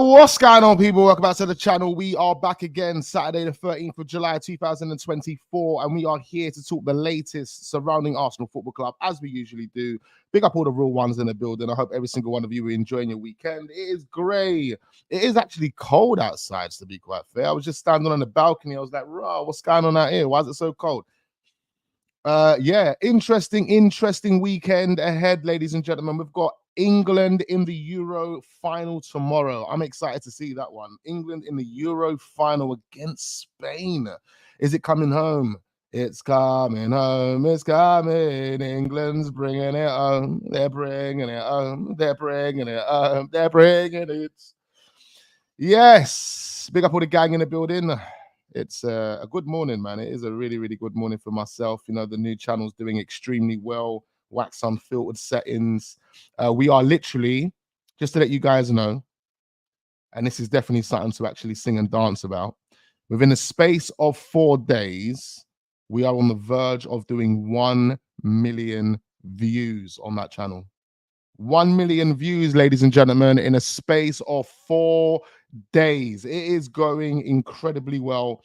What's going on, people? Welcome back to the channel. We are back again Saturday the 13th of July 2024, and we are here to talk the latest surrounding Arsenal Football Club, as we usually do. Big up all the real ones in the building. I hope every single one of you are enjoying your weekend. It is grey. It is actually cold outside, to be quite fair. I was just standing on the balcony. I was like, "Raw, what's going on out here? Why is it so cold?" Yeah, interesting weekend ahead, ladies and gentlemen. We've got England in the Euro final tomorrow. I'm excited to see that one. England in the Euro final against Spain. Is it coming home? It's coming home. It's coming. England's bringing it home. They're bringing it home. They're bringing it home. They're bringing it. Yes. Big up all the gang in the building. It's a good morning, man. It is a really, really good morning for myself. You know, the new channel's doing extremely well. Wax unfiltered settings. We are literally, just to let you guys know, and this is definitely something to actually sing and dance about, within the space of 4 days, we are on the verge of doing 1 million views on that channel. 1 million views, ladies and gentlemen, in a space of 4 days. It is going incredibly well,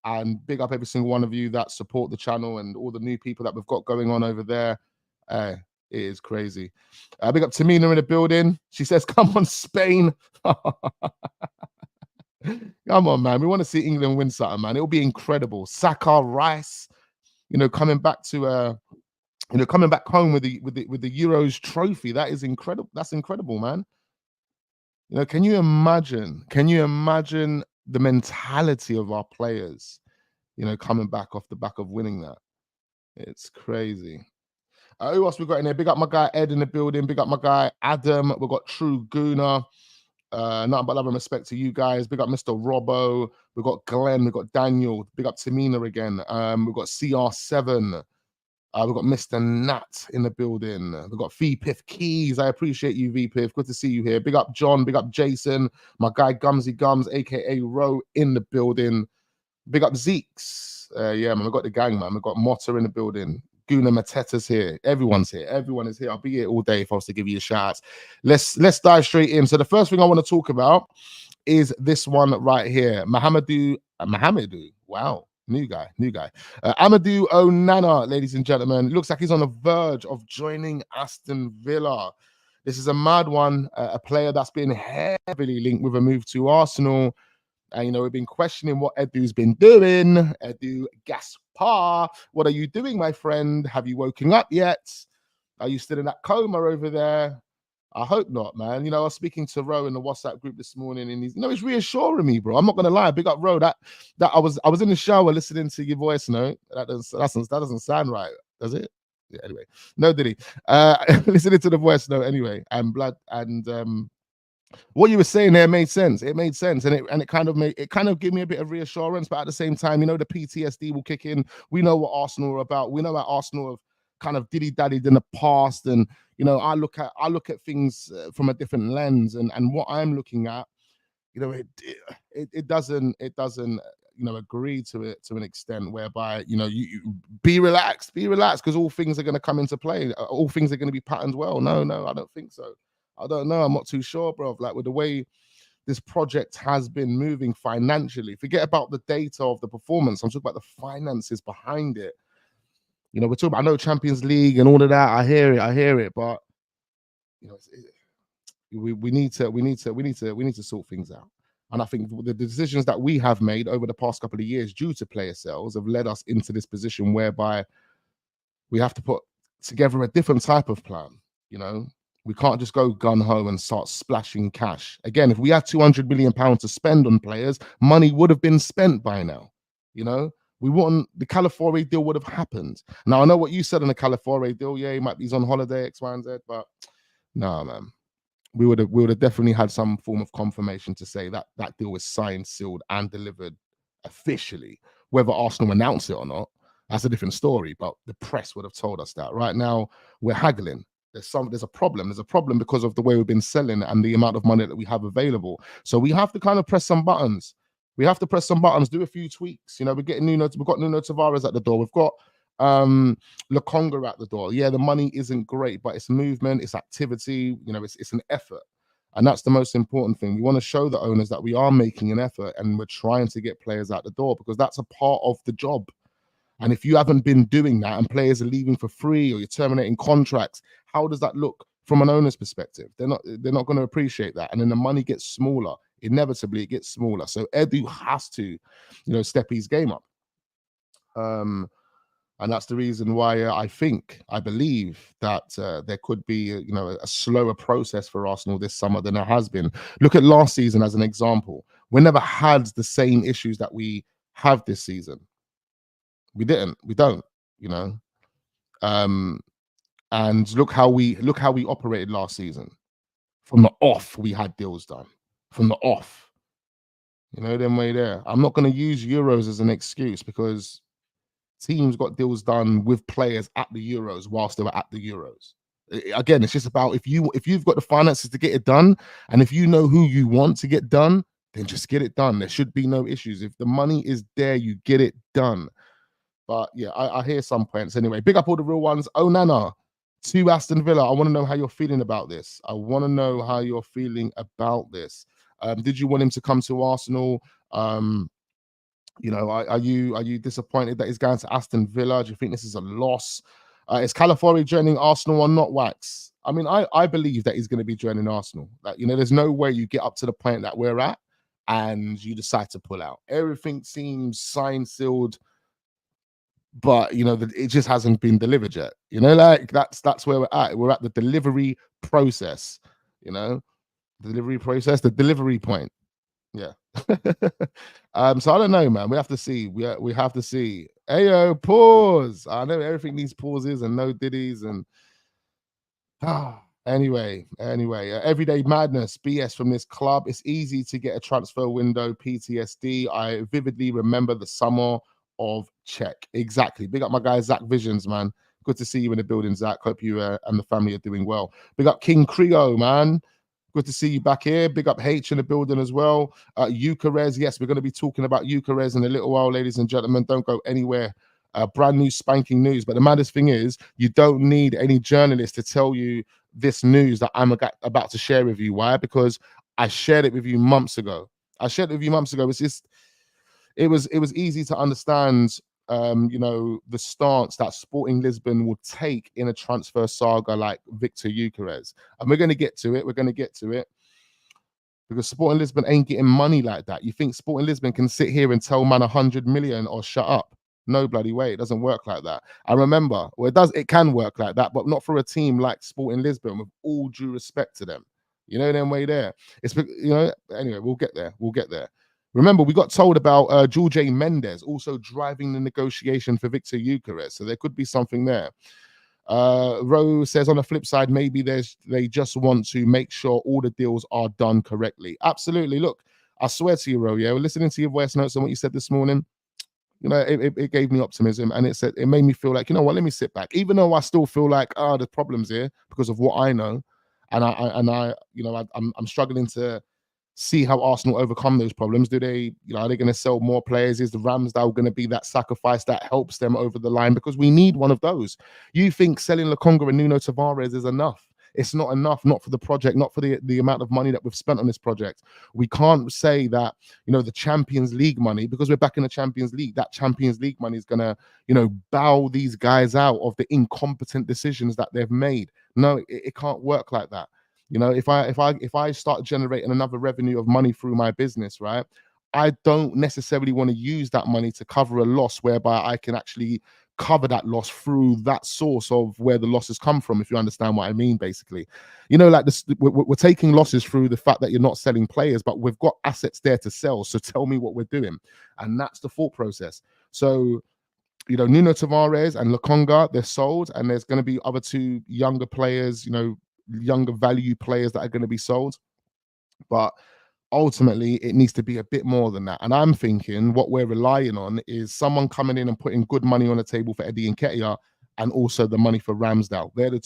and big up every single one of you that support the channel and all the new people that we've got going on over there. It is crazy. Big up Tamina in the building. She says, "Come on, Spain." Come on, man. We want to see England win something, man. It'll be incredible. Saka, Rice, you know, coming back to coming back home with the Euros trophy. That is incredible. That's incredible, man. You know, can you imagine the mentality of our players, you know, coming back off the back of winning that? It's crazy. Who else we got in there? Big up my guy Ed in the building. Big up my guy Adam. We've got True Gooner. Nothing but love and respect to you guys. Big up Mr. Robbo. We've got Glenn. We've got Daniel. Big up Tamina again. We've got CR7. We've got Mr. Nat in the building. We've got VPiff Keys. I appreciate you, VPiff. Good to see you here. Big up John. Big up Jason. My guy Gumsy Gums, aka Ro, in the building. Big up Zeeks. Yeah, man. We've got the gang, man. We've got Motta in the building. Guna Mateta's here. Everyone's here. Everyone is here. I'll be here all day if I was to give you a shout. Let's dive straight in. So the first thing I want to talk about is this one right here. Mohamedou. Wow. New guy. Amadou Onana, ladies and gentlemen. Looks like he's on the verge of joining Aston Villa. This is a mad one. A player that's been heavily linked with a move to Arsenal. And, you know, we've been questioning what Edu's been doing. Edu Gaspar, what are you doing, my friend? Have you woken up yet? Are you still in that coma over there? I hope not, man. You know, I was speaking to Ro in the WhatsApp group this morning, and he's reassuring me, bro. I'm not gonna lie. Big up Ro. That I was in the shower listening to your voice note. That doesn't sound right, does it? Yeah, anyway, no, did he? Listening to the voice note anyway, and blood and what you were saying there made sense. It made sense, and it kind of gave me a bit of reassurance. But at the same time, you know, the PTSD will kick in. We know what Arsenal are about. We know that Arsenal have kind of dilly-dallied in the past, and you know, I look at things from a different lens, and what I'm looking at, you know, it doesn't you know, agree to it to an extent whereby, you know, you be relaxed because all things are going to come into play. All things are going to be patterned well. No, I don't think so. I don't know. I'm not too sure, bro. Like, with the way this project has been moving financially, forget about the data of the performance. I'm talking about the finances behind it. You know, we're talking about, I know, Champions League and all of that. I hear it, but you know, we need to sort things out. And I think the decisions that we have made over the past couple of years due to player sales have led us into this position whereby we have to put together a different type of plan. You know, we can't just go gun-ho and start splashing cash. Again, if we had £200 million to spend on players, money would have been spent by now. You know, the Calafiori deal would have happened. Now, I know what you said on the Calafiori deal. Yeah, he's on holiday, X, Y, and Z, but no, man. We would have definitely had some form of confirmation to say that that deal was signed, sealed, and delivered officially. Whether Arsenal announce it or not, that's a different story. But the press would have told us that. Right now, we're haggling. There's a problem. There's a problem because of the way we've been selling and the amount of money that we have available. So we have to kind of press some buttons. Do a few tweaks. You know, we've got Nuno Tavares at the door. We've got Lokonga at the door. Yeah, the money isn't great, but it's movement, it's activity. You know, it's an effort. And that's the most important thing. We want to show the owners that we are making an effort and we're trying to get players out the door, because that's a part of the job. And if you haven't been doing that and players are leaving for free or you're terminating contracts, how does that look from an owner's perspective? They're not going to appreciate that. And then the money gets smaller. Inevitably, it gets smaller. So Edu has to, step his game up. And that's the reason why I believe that there could be, a slower process for Arsenal this summer than there has been. Look at last season as an example. We never had the same issues that we have this season. We don't, and look how we operated last season. From the off, we had deals done. From the off, them way there. I'm not going to use Euros as an excuse, because teams got deals done with players at the Euros whilst they were at the Euros. Again, it's just about if you've got the finances to get it done, and if you know who you want to get done, then just get it done. There should be no issues. If the money is there, you get it done. But yeah, I hear some points. Anyway, big up all the real ones. Onana to Aston Villa. I want to know how you're feeling about this. Did you want him to come to Arsenal? Are you disappointed that he's going to Aston Villa? Do you think this is a loss? Is Calafiori joining Arsenal or not, Wax? I mean, I believe that he's going to be joining Arsenal. That, there's no way you get up to the point that we're at and you decide to pull out. Everything seems signed, sealed, but it just hasn't been delivered yet. That's where we're at. We're at the delivery process. The delivery point. Yeah. So I don't know, man. We have to see. We have to see. Ayo, pause. I know everything needs pauses and no diddies and anyway, everyday madness, BS from this club. It's easy to get a transfer window PTSD. I vividly remember the summer of Czech. Exactly. Big up my guy Zach Visions, man. Good to see you in the building, Zach. Hope you and the family are doing well. Big up King Creo, man. Good to see you back here. Big up H in the building as well. Gyokeres, yes, we're going to be talking about Gyokeres in a little while, ladies and gentlemen. Don't go anywhere. Brand new spanking news. But the maddest thing is, you don't need any journalist to tell you this news that I'm about to share with you. Why? Because I shared it with you months ago. It's just, it was easy to understand. The stance that Sporting Lisbon will take in a transfer saga like Viktor Gyokeres. And we're going to get to it. Because Sporting Lisbon ain't getting money like that. You think Sporting Lisbon can sit here and tell man 100 million or shut up? No bloody way. It doesn't work like that. I remember, it can work like that, but not for a team like Sporting Lisbon, with all due respect to them. Them way there. Anyway, we'll get there. Remember, we got told about George Mendes also driving the negotiation for Viktor Gyokeres, so there could be something there. Rose says, on the flip side, maybe they just want to make sure all the deals are done correctly. Absolutely. Look, I swear to you, Ro, we're listening to your voice notes and what you said this morning. It gave me optimism, and it made me feel like, let me sit back, even though I still feel like there's problems here because of what I know, and I'm struggling to see how Arsenal overcome those problems. Are they going to sell more players? Is the Ramsdale going to be that sacrifice that helps them over the line? Because we need one of those. You think selling Lokonga and Nuno Tavares is enough? It's not enough, not for the project, not for the amount of money that we've spent on this project. We can't say that, the Champions League money, because we're back in the Champions League, that Champions League money is going to, bow these guys out of the incompetent decisions that they've made. No, it can't work like that. If I start generating another revenue of money through my business, right, I don't necessarily want to use that money to cover a loss whereby I can actually cover that loss through that source of where the losses come from, if you understand what I mean, basically. Like this, we're taking losses through the fact that you're not selling players, but we've got assets there to sell. So tell me what we're doing. And that's the thought process. So, Nuno Tavares and Lokonga, they're sold, and there's going to be other two younger players, younger value players that are going to be sold. But ultimately, it needs to be a bit more than that. And I'm thinking what we're relying on is someone coming in and putting good money on the table for Eddie Nketiah, and also the money for Ramsdale. They're the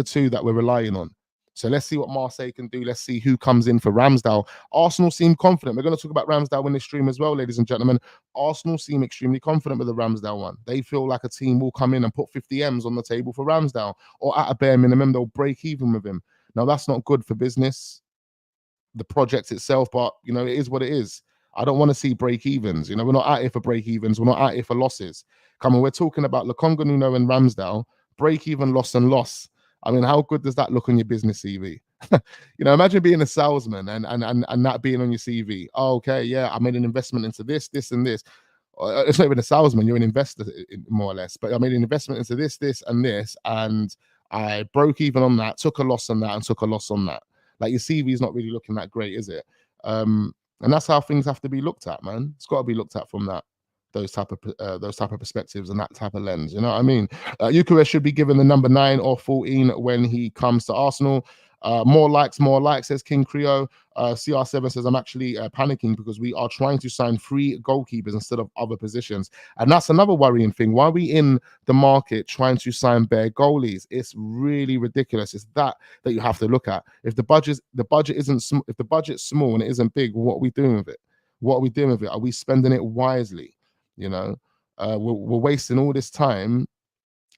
two that we're relying on. So let's see what Marseille can do. Let's see who comes in for Ramsdale. Arsenal seem confident. We're going to talk about Ramsdale in this stream as well, ladies and gentlemen. Arsenal seem extremely confident with the Ramsdale one. They feel like a team will come in and put 50 M's on the table for Ramsdale, or at a bare minimum, they'll break even with him. Now, that's not good for business. the project itself, but you know, it is what it is. I don't want to see break evens. You know, we're not out here for break evens. We're not out here for losses. Come on, we're talking about Lokonga, Nuno, and Ramsdale. Break even, loss, and loss. I mean, how good does that look on your business CV? You know, imagine being a salesman and that being on your CV. Oh, okay, yeah, I made an investment into this, and this. It's not even a salesman, you're an investor, more or less. But I made an investment into this, and I broke even on that, took a loss on that, and took a loss on that. Like, your CV is not really looking that great, is it? And that's how things have to be looked at, man. It's got to be looked at from those type of perspectives and that type of lens. You know what I mean? Gyokeres should be given the number 9 or 14 when he comes to Arsenal. More likes, says King Creo. CR7 says, I'm actually panicking because we are trying to sign 3 goalkeepers instead of other positions. And that's another worrying thing. Why are we in the market trying to sign bare goalies? It's really ridiculous. It's that you have to look at. If the budget's small and it isn't big, what are we doing with it? What are we doing with it? Are we spending it wisely? You know, we're wasting all this time,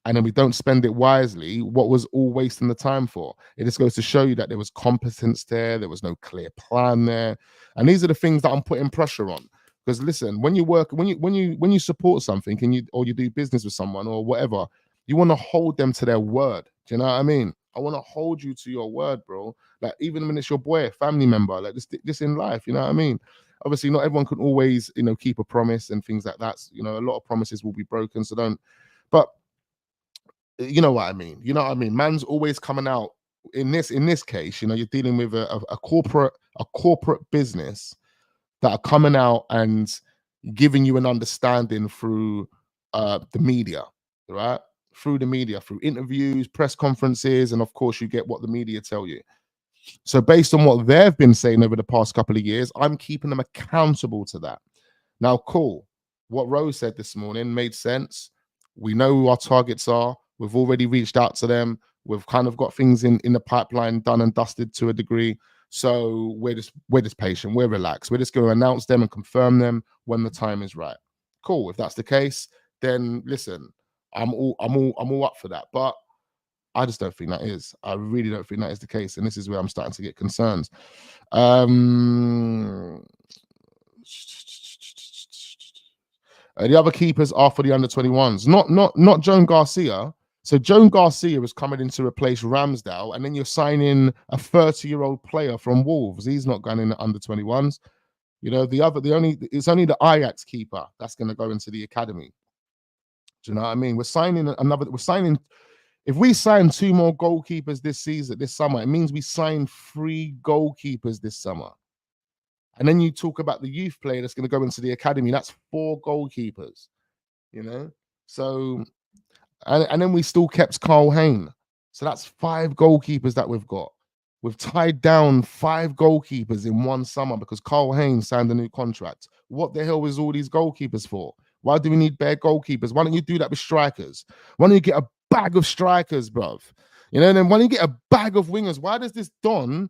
and then we don't spend it wisely. What was all wasting the time for? It just goes to show you that there was competence there was no clear plan there. And these are the things that I'm putting pressure on. Because listen, when you support something and you do business with someone or whatever, you want to hold them to their word. Do you know what I mean? I want to hold you to your word, bro. Like, even when it's your boy, family member, like this in life, you know what I mean? Obviously, not everyone can always, you know, keep a promise and things like that. You know, a lot of promises will be broken. So don't, but you know what I mean? You know what I mean? Man's always coming out in this case, you know, you're dealing with a corporate business that are coming out and giving you an understanding through the media, right? Through the media, through interviews, press conferences, and of course you get what the media tell you. So based on what they've been saying over the past couple of years, I'm keeping them accountable to that. Now, cool. What Rose said this morning made sense. We know who our targets are. We've already reached out to them. We've kind of got things in the pipeline done and dusted to a degree. So we're just patient. We're relaxed. We're just going to announce them and confirm them when the time is right. Cool. If that's the case, then listen, I'm all up for that. But I just don't think that is. I really don't think that is the case, and this is where I'm starting to get concerns. The other keepers are for the under-21s, not Joan Garcia. So Joan Garcia is coming in to replace Ramsdale, and then you're signing a 30-year-old player from Wolves. He's not going in the under-21s. You know, it's only the Ajax keeper that's going to go into the academy. Do you know what I mean? We're signing. If we sign 2 more goalkeepers this summer, it means we sign 3 goalkeepers this summer. And then you talk about the youth player that's going to go into the academy. That's 4 goalkeepers, you know? So, and then we still kept Carl Hayne. So that's 5 goalkeepers that we've got. We've tied down 5 goalkeepers in one summer because Carl Hayne signed a new contract. What the hell is all these goalkeepers for? Why do we need bare goalkeepers? Why don't you do that with strikers? Why don't you get a bag of strikers, bruv? You know, and then why don't you get a bag of wingers? Why is this Don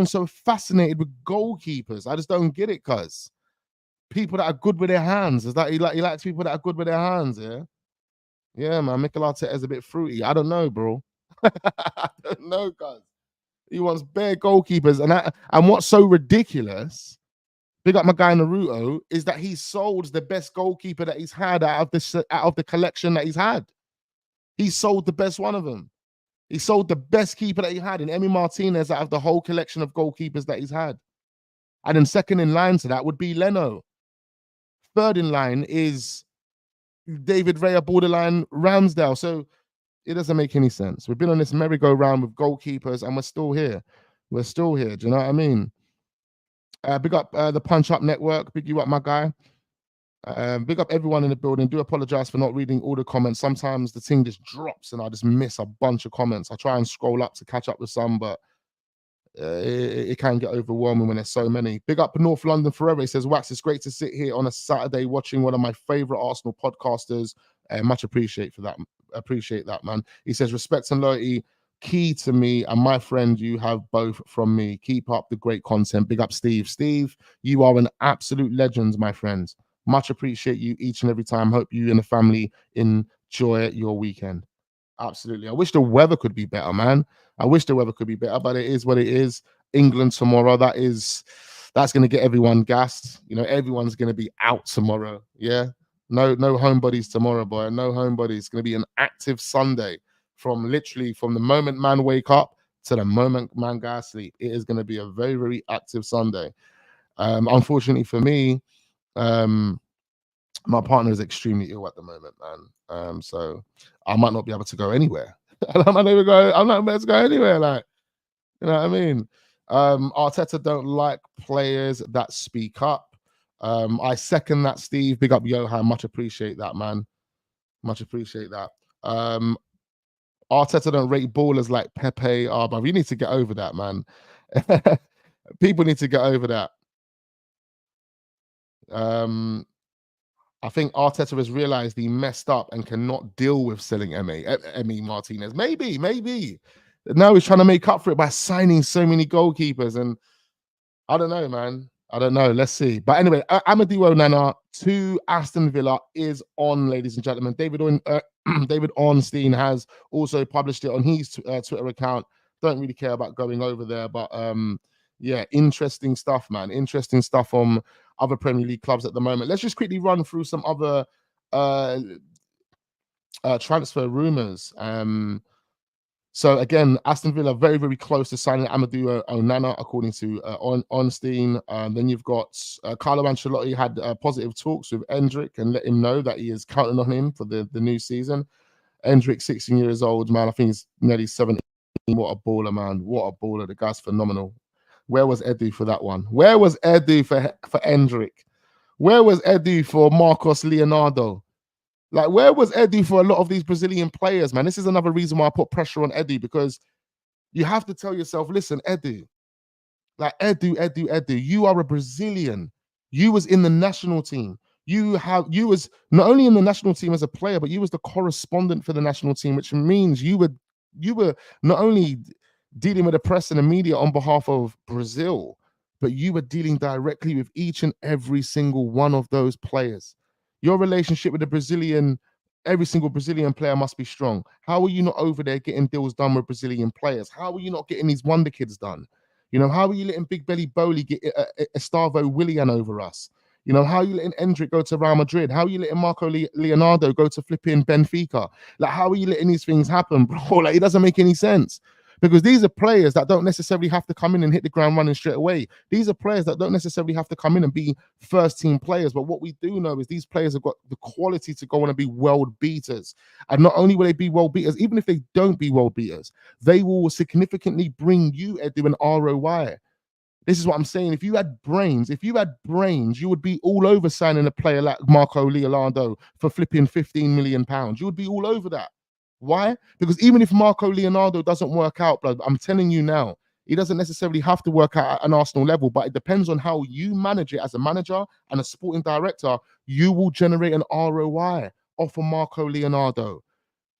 so fascinated with goalkeepers? I just don't get it, cuz. People that are good with their hands. Is that he likes people that are good with their hands, yeah? Yeah, man. Mikel Arteta is a bit fruity. I don't know, bro. I don't know, cuz. He wants bare goalkeepers. And what's so ridiculous, big up my guy Naruto, is that he sold the best goalkeeper that he's had out of the collection that he's had. He sold the best one of them. He sold the best keeper that he had in Emi Martinez out of the whole collection of goalkeepers that he's had. And then second in line to that would be Leno. Third in line is David Raya, borderline Ramsdale. So it doesn't make any sense. We've been on this merry-go-round with goalkeepers and we're still here. We're still here. Do you know what I mean? Big up the Punch Up Network. Big you up, my guy. Big up everyone in the building. Do apologize for not reading all the comments. Sometimes the thing just drops and I just miss a bunch of comments. I try and scroll up to catch up with some, but it can get overwhelming when there's so many. Big up North London Forever. He says, Wax, it's great to sit here on a Saturday watching one of my favorite Arsenal podcasters. Much appreciate that, man. He says, respect and loyalty key to me and my friend. You have both from me. Keep up the great content. Big up Steve, you are an absolute legend, my friend. Much appreciate you each and every time. Hope you and the family enjoy your weekend. Absolutely. I wish the weather could be better, man. I wish the weather could be better, but it is what it is. England tomorrow. That's going to get everyone gassed. You know, everyone's going to be out tomorrow. Yeah, no homebodies tomorrow, boy. No homebodies. It's going to be an active Sunday from the moment man wake up to the moment man go sleep. It is going to be a very, very active Sunday. Unfortunately for me, my partner is extremely ill at the moment, man. So I might not be able to go anywhere. I'm not able to go anywhere. Like, you know what I mean? Arteta don't like players that speak up. I second that, Steve. Big up Johan. Much appreciate that, man. Much appreciate that. Arteta don't rate ballers like Pepe. But we need to get over that, man. People need to get over that. I think Arteta has realized he messed up and cannot deal with selling Emi Martinez. Maybe. Now he's trying to make up for it by signing so many goalkeepers. And I don't know, man. I don't know. Let's see. But anyway, Amadou Onana to Aston Villa is on, ladies and gentlemen. David Ornstein has also published it on his Twitter account. Don't really care about going over there, but yeah, interesting stuff, man. Interesting stuff from other Premier League clubs at the moment. Let's just quickly run through some other transfer rumours. So again, Aston Villa very, very close to signing Amadou Onana, according to Ornstein. Then you've got Carlo Ancelotti had positive talks with Endrick and let him know that he is counting on him for the new season. Endrick, 16 years old, man. I think he's nearly 17. What a baller, man. What a baller. The guy's phenomenal. Where was Edu for that one? Where was Edu for Endrick? Where was Edu for Marcos Leonardo? Like, where was Edu for a lot of these Brazilian players, man? This is another reason why I put pressure on Edu, because you have to tell yourself, listen, Edu, you are a Brazilian. You was in the national team. You was not only in the national team as a player, but you was the correspondent for the national team, which means you were not only dealing with the press and the media on behalf of Brazil, but you were dealing directly with each and every single one of those players. Your relationship with every single Brazilian player must be strong. How are you not over there getting deals done with Brazilian players? How are you not getting these wonder kids done? You know, how are you letting Big Belly Bowley get Estavo Willian over us? You know, how are you letting Endrick go to Real Madrid? How are you letting Marco Leonardo go to flipping Benfica? Like, how are you letting these things happen, bro? Like, it doesn't make any sense. Because these are players that don't necessarily have to come in and hit the ground running straight away. These are players that don't necessarily have to come in and be first team players. But what we do know is these players have got the quality to go on and be world beaters. And not only will they be world beaters, even if they don't be world beaters, they will significantly bring you, Edu, an ROI. This is what I'm saying. If you had brains, you would be all over signing a player like Marco Leonardo for flipping £15 million. You would be all over that. Why? Because even if Marco Leonardo doesn't work out, blood, I'm telling you now, he doesn't necessarily have to work out at an Arsenal level, but it depends on how you manage it as a manager and a sporting director. You will generate an ROI off of Marco Leonardo.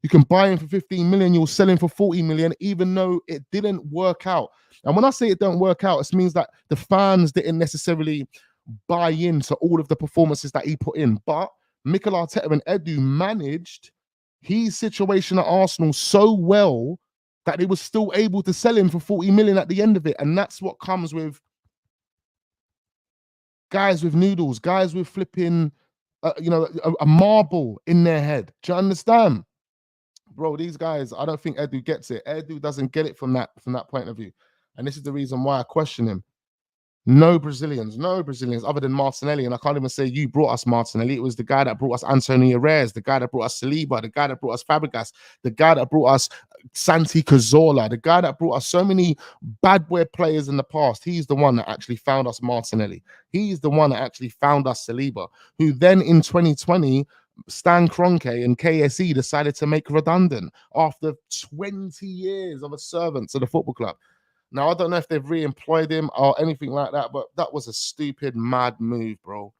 You can buy him for 15 million, you'll sell him for 40 million, even though it didn't work out. And when I say it don't work out, it means that the fans didn't necessarily buy into all of the performances that he put in. But Mikel Arteta and Edu managed his situation at Arsenal so well that they were still able to sell him for 40 million at the end of it. And that's what comes with guys with noodles, guys with flipping, a marble in their head. Do you understand? Bro, these guys, I don't think Edu gets it. Edu doesn't get it from that point of view. And this is the reason why I question him. No Brazilians other than Martinelli. And I can't even say you brought us Martinelli. It was the guy that brought us Antonio Reyes, the guy that brought us Saliba, the guy that brought us Fabregas, the guy that brought us Santi Cazorla, the guy that brought us so many bad boy players in the past. He's the one that actually found us Martinelli. He's the one that actually found us Saliba, who then in 2020, Stan Kroenke and KSE decided to make redundant after 20 years of a servant to the football club. Now, I don't know if they've re-employed him or anything like that, but that was a stupid, mad move, bro.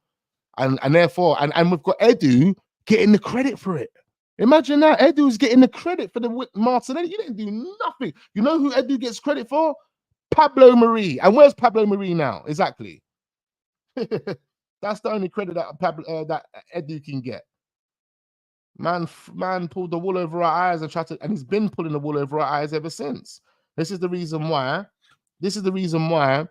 And therefore, and we've got Edu getting the credit for it. Imagine that. Edu's getting the credit for the Martinelli. You didn't do nothing. You know who Edu gets credit for? Pablo Mari. And where's Pablo Mari now? Exactly. That's the only credit that that Edu can get. Man pulled the wool over our eyes and he's been pulling the wool over our eyes ever since. This is the reason why This is the reason why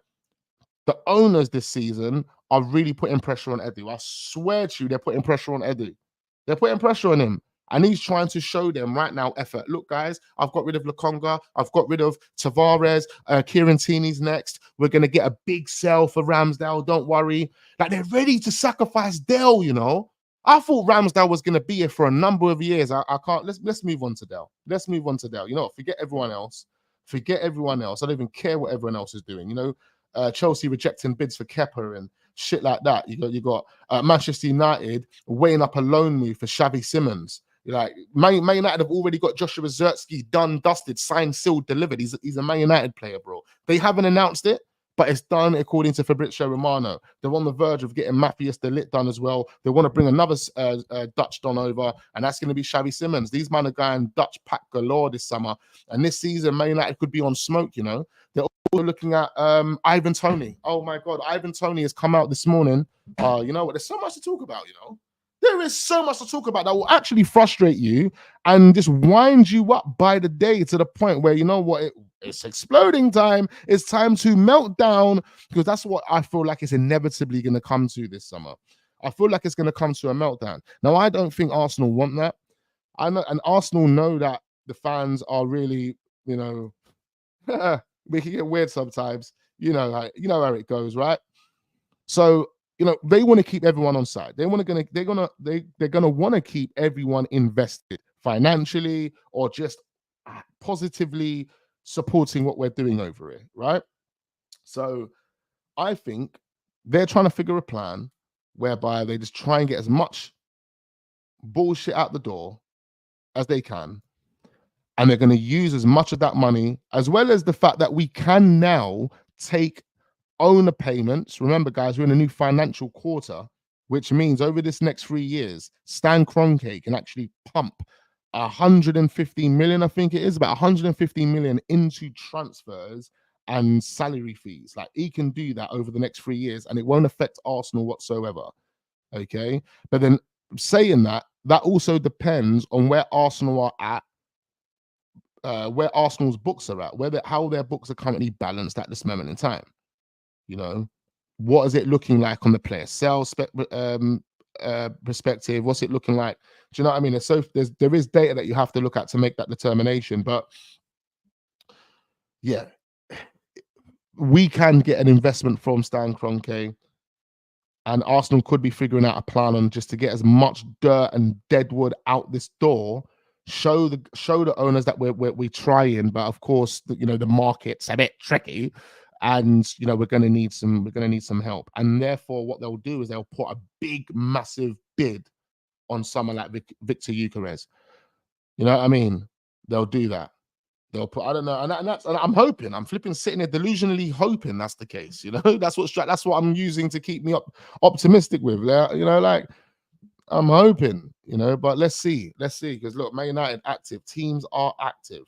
the owners this season are really putting pressure on Eddie. I swear to you, they're putting pressure on Eddie. They're putting pressure on him. And he's trying to show them right now effort. Look, guys, I've got rid of Lokonga. I've got rid of Tavares. Kieran Tierney's next. We're going to get a big sell for Ramsdale. Don't worry. Like, they're ready to sacrifice Dale, you know. I thought Ramsdale was going to be here for a number of years. I can't. Let's move on to Dale. Let's move on to Dale. You know what? Forget everyone else. Forget everyone else. I don't even care what everyone else is doing. You know, Chelsea rejecting bids for Kepa and shit like that. You got Manchester United weighing up a loan move for Xavi Simons. You're like, Man United have already got Joshua Zirkzee done, dusted, signed, sealed, delivered. He's a Man United player, bro. They haven't announced it, but it's done according to Fabrizio Romano. They're on the verge of getting Matthias de Ligt done as well. They want to bring another Dutch Don over, and that's going to be Xavi Simons. These men are going Dutch pack galore this summer. And this season, Man United could be on smoke, you know. They're also looking at Ivan Toney. Oh, my God. Ivan Toney has come out this morning. You know what? There's so much to talk about, you know. There is so much to talk about that will actually frustrate you and just wind you up by the day to the point where, you know what, it's exploding time. It's time to melt down, because that's what I feel like it's inevitably going to come to this summer. I feel like it's going to come to a meltdown. Now, I don't think Arsenal want that. I know, and Arsenal know that the fans are really, you know, we can get weird sometimes. You know, like, you know how it goes, right? So, you know, they want to keep everyone on side. They're gonna want to keep everyone invested financially or just positively supporting what we're doing over here, right? So I think they're trying to figure a plan whereby they just try and get as much bullshit out the door as they can, and they're going to use as much of that money, as well as the fact that we can now take owner payments. Remember, guys, we're in a new financial quarter, which means over this next 3 years, Stan Kroenke can actually pump 150 million, I think it is, about 150 million into transfers and salary fees. Like, he can do that over the next 3 years, and it won't affect Arsenal whatsoever. Okay, but then saying that, that also depends on where Arsenal are at, where Arsenal's books are at, how their books are currently balanced at this moment in time. You know, what is it looking like on the player sales perspective? What's it looking like? Do you know what I mean? There is data that you have to look at to make that determination. But yeah, we can get an investment from Stan Kroenke, and Arsenal could be figuring out a plan on just to get as much dirt and deadwood out this door. Show the owners that we're trying, but of course, you know, the market's a bit tricky. And you know, we're going to need some help, and therefore what they'll do is they'll put a big massive bid on someone like Viktor Gyokeres. You know what I mean? They'll do that. They'll put, I don't know, and I'm hoping, I'm flipping sitting there delusionally hoping that's the case. You know, that's what I'm using to keep me optimistic with. You know, like, I'm hoping, you know, but let's see, because look, Man United active, teams are active.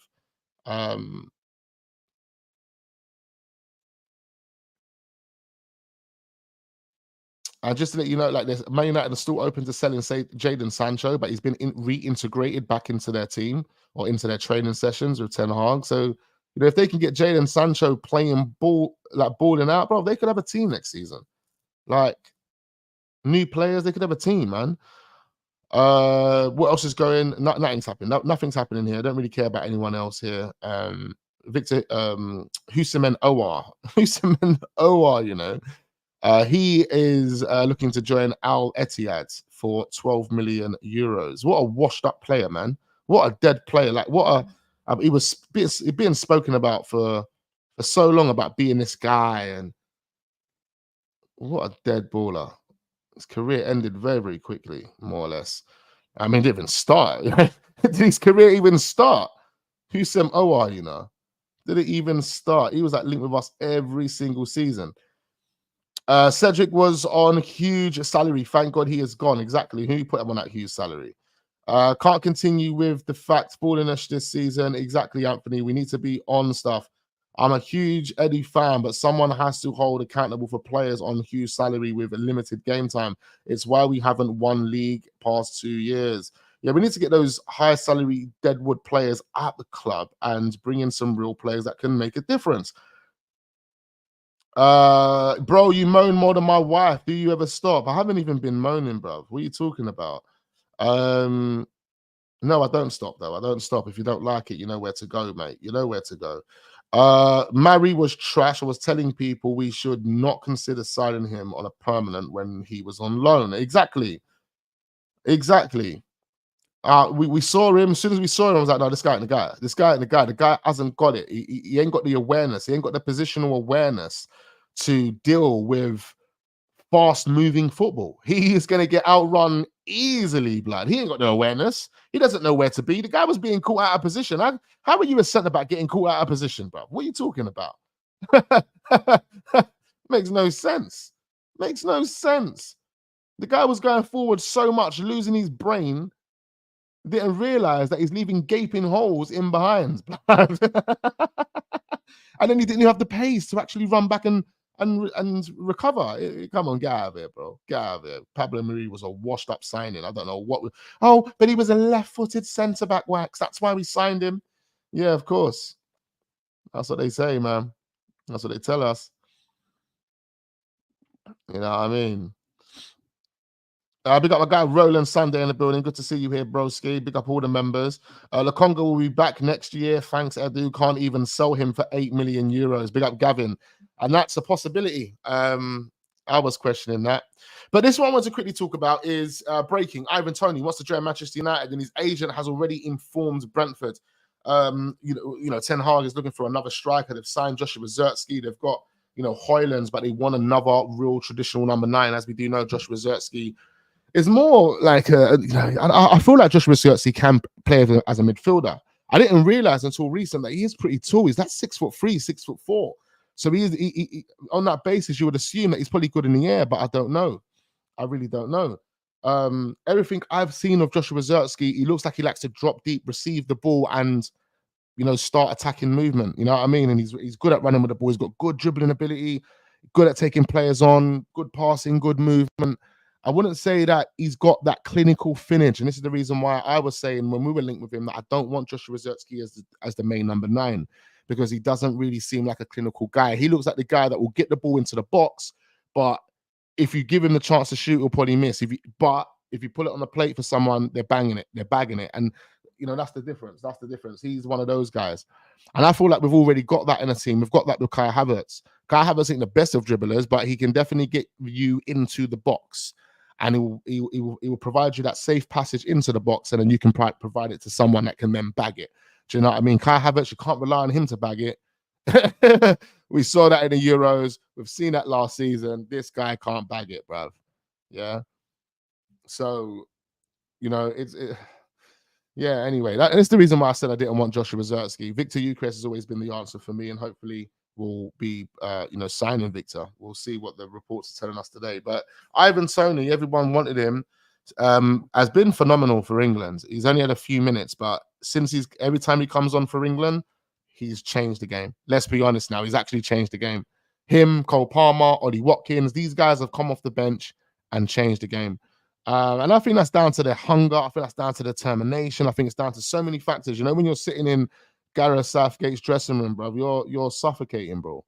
And just to let you know, like, this, Man United are still open to selling, say, Jadon Sancho, but he's been reintegrated back into their team or into their training sessions with Ten Hag. So, you know, if they can get Jadon Sancho playing balling out, bro, they could have a team next season. Like, new players, they could have a team, man. What else is going? Nothing's happening. Nothing's happening here. I don't really care about anyone else here. Victor Houseman Owar, you know. He is looking to join Al Etihad for 12 million euros. What a washed up player, man. What a dead player. Like, what a he was being spoken about for so long about being this guy, and what a dead baller. His career ended very, very quickly, more or less. I mean, it didn't even start. Did his career even start? Husam Owar, you know, did it even start? He was like linked with us every single season. Cedric was on huge salary. Thank God he is gone. Exactly. Who put him on that huge salary? Can't continue with the fact balliness this season. Exactly, Anthony. We need to be on stuff. I'm a huge Eddie fan, but someone has to hold accountable for players on huge salary with a limited game time. It's why we haven't won league past 2 years. Yeah, we need to get those high salary deadwood players at the club and bring in some real players that can make a difference. Bro, you moan more than my wife. Do you ever stop? I haven't even been moaning, bro. What are you talking about? No, I don't stop though. I don't stop. If you don't like it, you know where to go, mate. You know where to go. Mary was trash. I was telling people we should not consider signing him on a permanent when he was on loan. Exactly. Exactly. We saw him. As soon as we saw him, I was like, no, this guy and the guy. This guy and the guy. The guy hasn't got it. He ain't got the awareness. He ain't got the positional awareness to deal with fast-moving football. He is going to get outrun easily, blood. He ain't got no awareness. He doesn't know where to be. The guy was being caught out of position. How are you a centre-back getting caught out of position, bro? What are you talking about? Makes no sense. Makes no sense. The guy was going forward so much, losing his brain, didn't realize that he's leaving gaping holes in behind. And then he didn't have the pace to actually run back and recover. Come on, get out of here, bro. Get out of here. Pablo Mari was a washed up signing. I don't know what. Oh, but he was a left-footed centre-back, Wax. That's why we signed him. Yeah, of course. That's what they say, man. That's what they tell us. You know what I mean? Big up my guy Roland Sunday in the building. Good to see you here, broski. Big up all the members. Lukonga will be back next year. Thanks, Edu. Can't even sell him for 8 million euros. Big up Gavin. And that's a possibility. I was questioning that. But this one I want to quickly talk about is breaking. Ivan Toney wants to join Manchester United, and his agent has already informed Brentford. You know, Ten Hag is looking for another striker. They've signed Joshua Zertsky. They've got, you know, Hoylands, but they want another real traditional number 9. As we do know, Joshua Zertsky is more like I feel like Joshua Zertsky can play as a midfielder. I didn't realize until recent that he is pretty tall. He's that 6'3", 6'4". So he on that basis, you would assume that he's probably good in the air, but I don't know. I really don't know. Everything I've seen of Joshua Zertsky, he looks like he likes to drop deep, receive the ball, and, you know, start attacking movement. You know what I mean? And he's good at running with the ball. He's got good dribbling ability, good at taking players on, good passing, good movement. I wouldn't say that he's got that clinical finish. And this is the reason why I was saying when we were linked with him that I don't want Joshua Zertsky as the main number 9, because he doesn't really seem like a clinical guy. He looks like the guy that will get the ball into the box, but if you give him the chance to shoot, he'll probably miss. If you put it on the plate for someone, they're banging it, they're bagging it. And, you know, that's the difference. That's the difference. He's one of those guys. And I feel like we've already got that in a team. We've got that with Kai Havertz. Kai Havertz ain't the best of dribblers, but he can definitely get you into the box. And he will provide you that safe passage into the box, and then you can provide it to someone that can then bag it. Do you know what I mean? Kai Havertz, you can't rely on him to bag it. We saw that in the Euros. We've seen that last season. This guy can't bag it, bruv. Yeah. So, you know, yeah, anyway, that's the reason why I said I didn't want Joshua Zertsky. Viktor Gyokeres has always been the answer for me, and hopefully will be, you know, signing Viktor. We'll see what the reports are telling us today. But Ivan Toney, everyone wanted him, has been phenomenal for England. He's only had a few minutes, but since every time he comes on for England, he's changed the game. Let's be honest now, he's actually changed the game. Him, Cole Palmer, Ollie Watkins, these guys have come off the bench and changed the game. And I think that's down to their hunger. I think that's down to determination. I think it's down to so many factors. You know, when you're sitting in Gareth Southgate's dressing room, bro, you're suffocating, bro.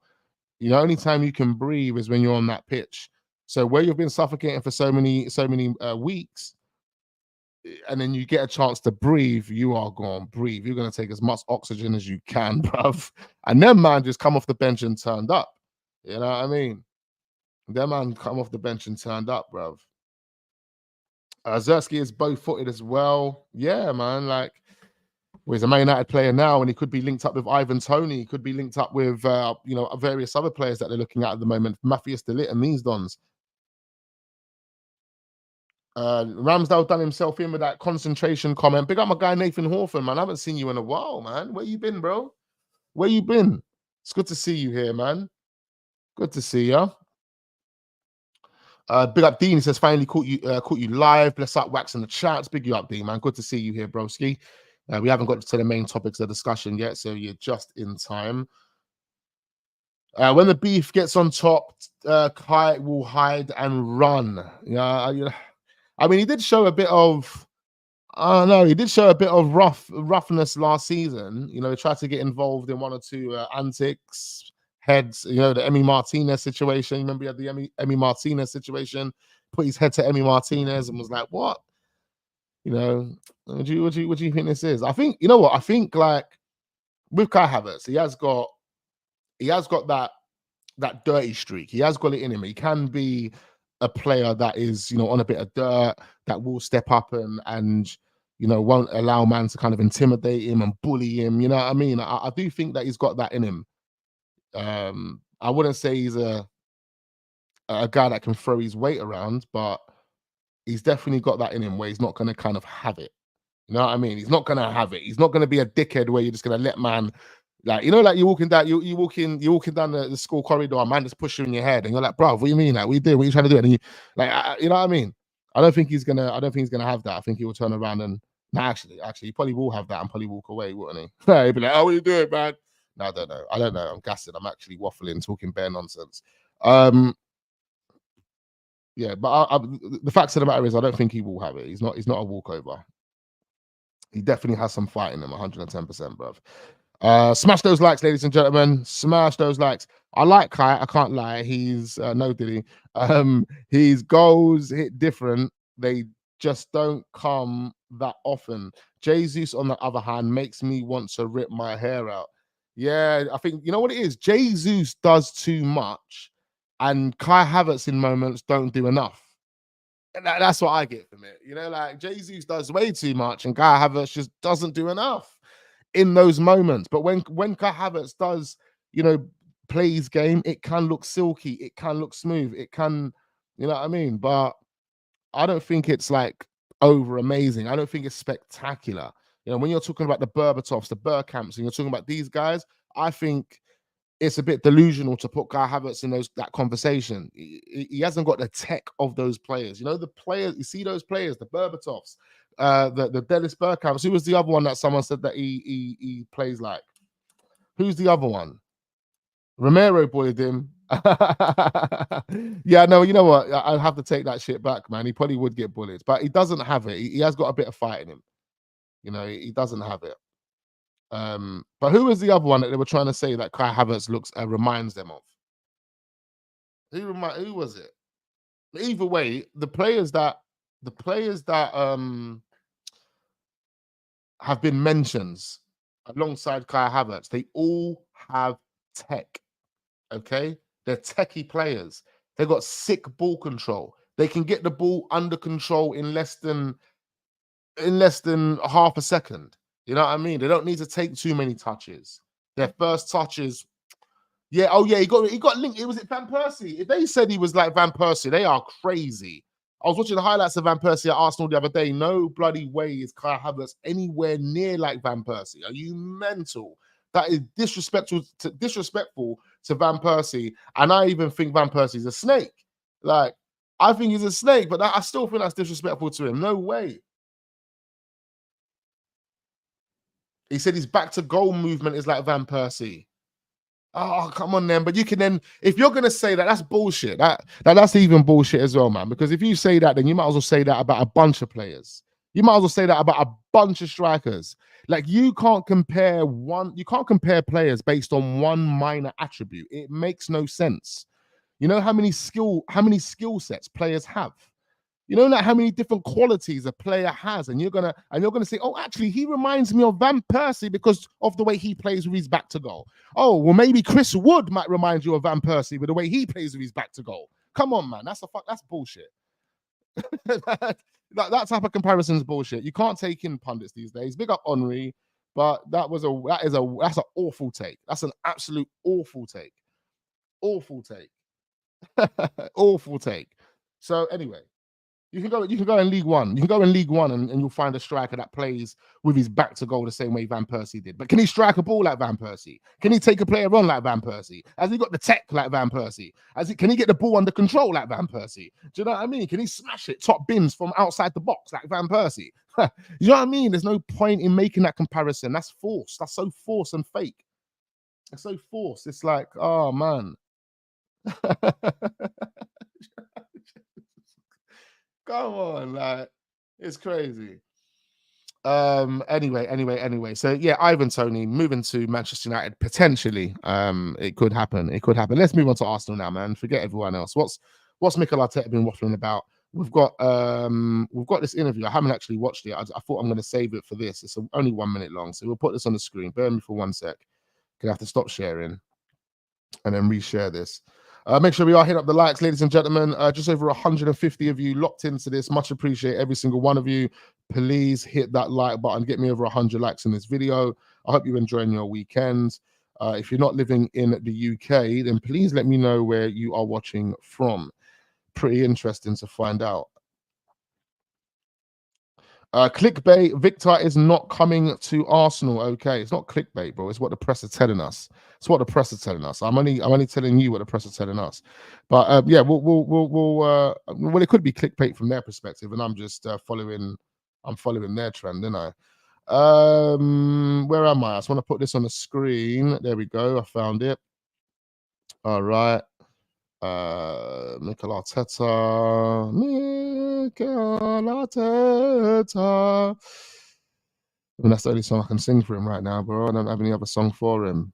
The only time you can breathe is when you're on that pitch. So where you've been suffocating for so many weeks, and then you get a chance to breathe, you are going to breathe. You're going to take as much oxygen as you can, bruv. And then man just come off the bench and turned up. You know what I mean? Them man come off the bench and turned up, bruv. Zertsky is bow-footed as well. Yeah, man. Like, well, he's a Man United player now, and he could be linked up with Ivan Toney. He could be linked up with, you know, various other players that they're looking at the moment. Matthias de Ligt and these dons. Ramsdale done himself in with that concentration comment. Big up my guy Nathan Hawthorne, man. I haven't seen you in a while, man. Where you been, bro? Where you been? It's good to see you here, man. Good to see you. Big up Dean. He says finally caught you live. Bless up Wax in the chats. Big you up, Dean, man. Good to see you here, broski. We haven't got to the main topics of discussion yet, so you're just in time. When the beef gets on top, Kai will hide and run. Yeah, I mean, he did show a bit of, I don't know, he did show a bit of roughness last season. You know, he tried to get involved in one or two antics, heads. You know, the Emi Martinez situation. Remember, he had the Emi Martinez situation. Put his head to Emi Martinez and was like, "What? You know, what do you think this is?" I think, you know what? I think like with Kai Havertz, he has got that dirty streak. He has got it in him. He can be a player that is, you know, on a bit of dirt, that will step up and you know, won't allow man to kind of intimidate him and bully him. You know what I mean? I do think that he's got that in him. I wouldn't say he's a guy that can throw his weight around, but he's definitely got that in him where he's not going to kind of have it. You know what I mean? He's not going to have it. He's not going to be a dickhead where you're just going to let man, like, you know, like you're walking down, you're walking down the school corridor, and man just push you in your head, and you're like, bro, what do you mean? Like, what you doing? What you trying to do? And you, like, you know what I mean? I don't think he's gonna have that. I think he will turn around and, nah, actually, he probably will have that and probably walk away, wouldn't he? He'd be like, oh, what you doing, man? No, I don't know. I'm gassing. I'm actually waffling, talking bare nonsense. Yeah, but the facts of the matter is, I don't think he will have it. He's not a walkover. He definitely has some fight in him, 110%, bruv. Smash those likes, ladies and gentlemen. Smash those likes. I like Kai. I can't lie. He's no diddy. His goals hit different. They just don't come that often. Jesus, on the other hand, makes me want to rip my hair out. Yeah, I think you know what it is. Jesus does too much, and Kai Havertz in moments don't do enough. That's what I get from it. You know, like Jesus does way too much, and Kai Havertz just doesn't do enough in those moments. But when Kai Havertz does, you know, play his game, it can look silky, it can look smooth, it can, you know what I mean? But I don't think it's like over amazing. I don't think it's spectacular. You know, when you're talking about the Berbatovs, the Burkamps, and you're talking about these guys, I think it's a bit delusional to put Kai Havertz in that conversation. He hasn't got the tech of those players. You know, the players, you see those players, the Berbatovs, the Dennis Bergkamps. Who was the other one that someone said that he plays like? Who's the other one? Romero bullied him. Yeah, no, you know what? I'll have to take that shit back, man. He probably would get bullied, but he doesn't have it. He has got a bit of fight in him. You know, he doesn't have it. But who was the other one that they were trying to say that Kai Havertz reminds them of? Who was it? Either way, the players that have been mentions alongside Kai Havertz, they all have tech. Okay, they're techie players. They got sick ball control. They can get the ball under control in less than half a second. You know what I mean? They don't need to take too many touches. Their first touches. Yeah, oh yeah, he got linked. It was Van Persie. If they said he was like Van Persie, they are crazy. I was watching the highlights of Van Persie at Arsenal the other day. No bloody way is Kai Havertz anywhere near like Van Persie. Are you mental? That is disrespectful to Van Persie. And I even think Van Persie's a snake. Like, I think he's a snake, but I still think that's disrespectful to him. No way. He said his back to goal movement is like Van Persie. Oh, come on then. But you can then, if you're gonna say that, that's bullshit. That's even bullshit as well, man. Because if you say that, then you might as well say that about a bunch of players. You might as well say that about a bunch of strikers. Like you can't compare players based on one minor attribute. It makes no sense. You know how many skill sets players have? You know, like how many different qualities a player has, and you're gonna say, oh, actually, he reminds me of Van Persie because of the way he plays with his back to goal. Oh, well, maybe Chris Wood might remind you of Van Persie with the way he plays with his back to goal. Come on, man, that's bullshit. that type of comparison is bullshit. You can't take in pundits these days. Big up Henry, but that's an awful take. That's an absolute awful take. Awful take. Awful take. So anyway. You can go in League One. You can go in League One and you'll find a striker that plays with his back to goal the same way Van Persie did. But can he strike a ball like Van Persie? Can he take a player on like Van Persie? Has he got the tech like Van Persie? Can he get the ball under control like Van Persie? Do you know what I mean? Can he smash it, top bins from outside the box like Van Persie? You know what I mean? There's no point in making that comparison. That's forced. That's so forced and fake. It's so forced. It's like, oh man. Come on, like it's crazy. Anyway. So yeah, Ivan Toney moving to Manchester United potentially. It could happen. It could happen. Let's move on to Arsenal now, man. Forget everyone else. What's Mikel Arteta been waffling about? We've got this interview. I haven't actually watched it. I thought I'm going to save it for this. It's only 1 minute long, so we'll put this on the screen. Bear with me for 1 sec. Gonna have to stop sharing and then reshare this. Make sure we are hitting up the likes, ladies and gentlemen. Just over 150 of you locked into this. Much appreciate every single one of you. Please hit that like button. Get me over 100 likes in this video. I hope you're enjoying your weekend. If you're not living in the UK, then please let me know where you are watching from. Pretty interesting to find out. Clickbait, Viktor is not coming to Arsenal. Okay, it's not clickbait, bro. It's what the press are telling us. It's what the press are telling us. I'm only telling you what the press are telling us. But yeah, well, it could be clickbait from their perspective, and I'm just following their trend, didn't I? Where am I? I just want to put this on the screen. There we go. I found it. All right. Mikel Arteta. I mean, that's the only song I can sing for him right now, bro. I don't have any other song for him.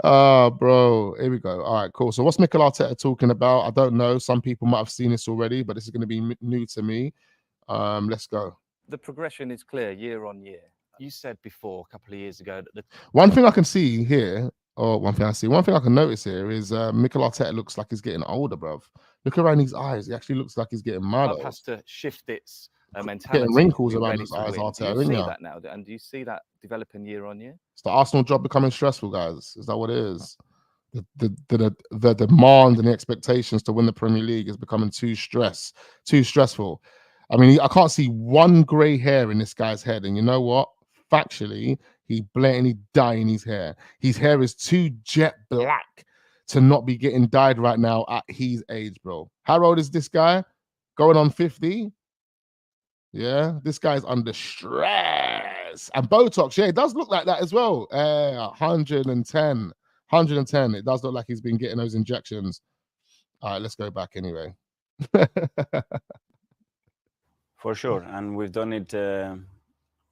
Bro, here we go. All right, cool. So what's Mikel Arteta talking about? I don't know. Some people might have seen this already, but this is going to be new to me. Let's go. The progression is clear year on year. You said before, a couple of years ago, that one thing I can see here, one thing I can notice here is Mikel Arteta looks like he's getting older, bruv. Look around his eyes. He actually looks like he's getting mad. Club has to shift its mentality. Getting wrinkles around his eyes, Arteta. Do you see that now? And do you see that developing year on year? It's the Arsenal job becoming stressful, guys. Is that what it is? The demand and the expectations to win the Premier League is becoming too stressful. I mean, I can't see one grey hair in this guy's head. And you know what? Factually, he blatantly dyeing his hair. His hair is too jet black to not be getting dyed right now at his age, bro. How old is this guy? Going on 50? Yeah, this guy's under stress. And Botox, yeah, it does look like that as well. 110. It does look like he's been getting those injections. All right, let's go back anyway. For sure, and we've done it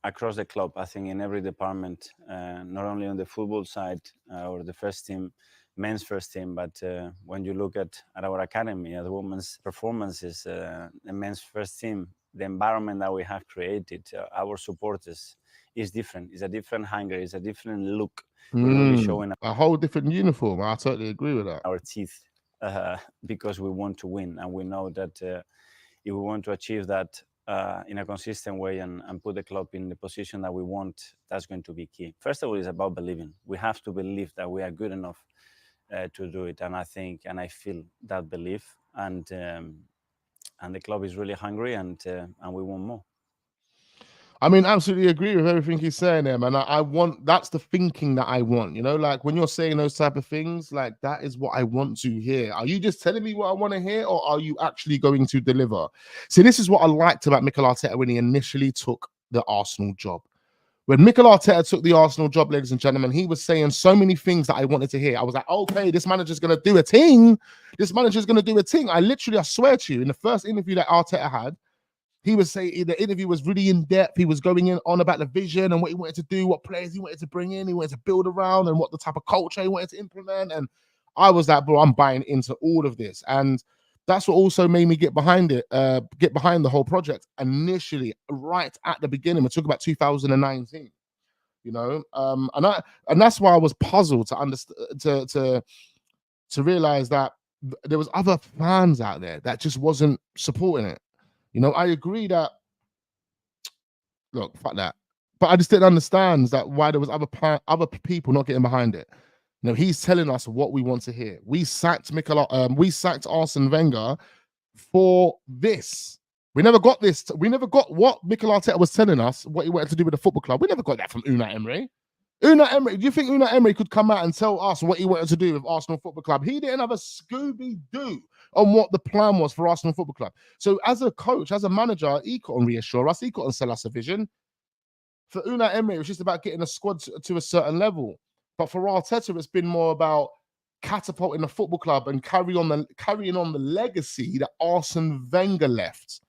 across the club, I think, in every department, not only on the football side or the first team, men's first team, but when you look at our academy, the women's performances, the men's first team, the environment that we have created, our supporters, is different. It's a different hunger. It's a different look. We're showing a whole different uniform. I totally agree with that. Our teeth, because we want to win, and we know that if we want to achieve that in a consistent way and put the club in the position that we want, that's going to be key. First of all, it's about believing. We have to believe that we are good enough to do it, and I think and I feel that belief, and the club is really hungry, and we want more. I mean, absolutely agree with everything he's saying there, man. I want, that's the thinking that I want, you know, like when you're saying those type of things, like that is what I want to hear. Are you just telling me what I want to hear, or are you actually going to deliver? See, this is what I liked about Mikel Arteta when he initially took the Arsenal job. When Mikel Arteta took the Arsenal job, ladies and gentlemen, he was saying so many things that I wanted to hear. I was like, okay, this manager's going to do a thing. This manager's going to do a thing. I swear to you, in the first interview that Arteta had, he was saying the interview was really in depth. He was going on about the vision and what he wanted to do, what players he wanted to bring in, he wanted to build around, and what the type of culture he wanted to implement. And I was like, bro, I'm buying into all of this. And that's what also made me get behind it, get behind the whole project initially, right at the beginning. We're talking about 2019, you know, and that's why I was puzzled to understand, to realize that there was other fans out there that just wasn't supporting it. You know, I agree that, look, fuck that. But I just didn't understand that why there was other people not getting behind it. You know, he's telling us what we want to hear. We sacked Arsene Wenger for this. We never got this. We never got what Mikel Arteta was telling us, what he wanted to do with the football club. We never got that from Unai Emery. Do you think Unai Emery could come out and tell us what he wanted to do with Arsenal Football Club? He didn't have a Scooby-Doo on what the plan was for Arsenal Football Club. So as a coach, as a manager, he couldn't reassure us. He couldn't sell us a vision. For Unai Emery, it was just about getting a squad to a certain level. But for Arteta, it's been more about catapulting the football club and carrying on the legacy that Arsene Wenger left.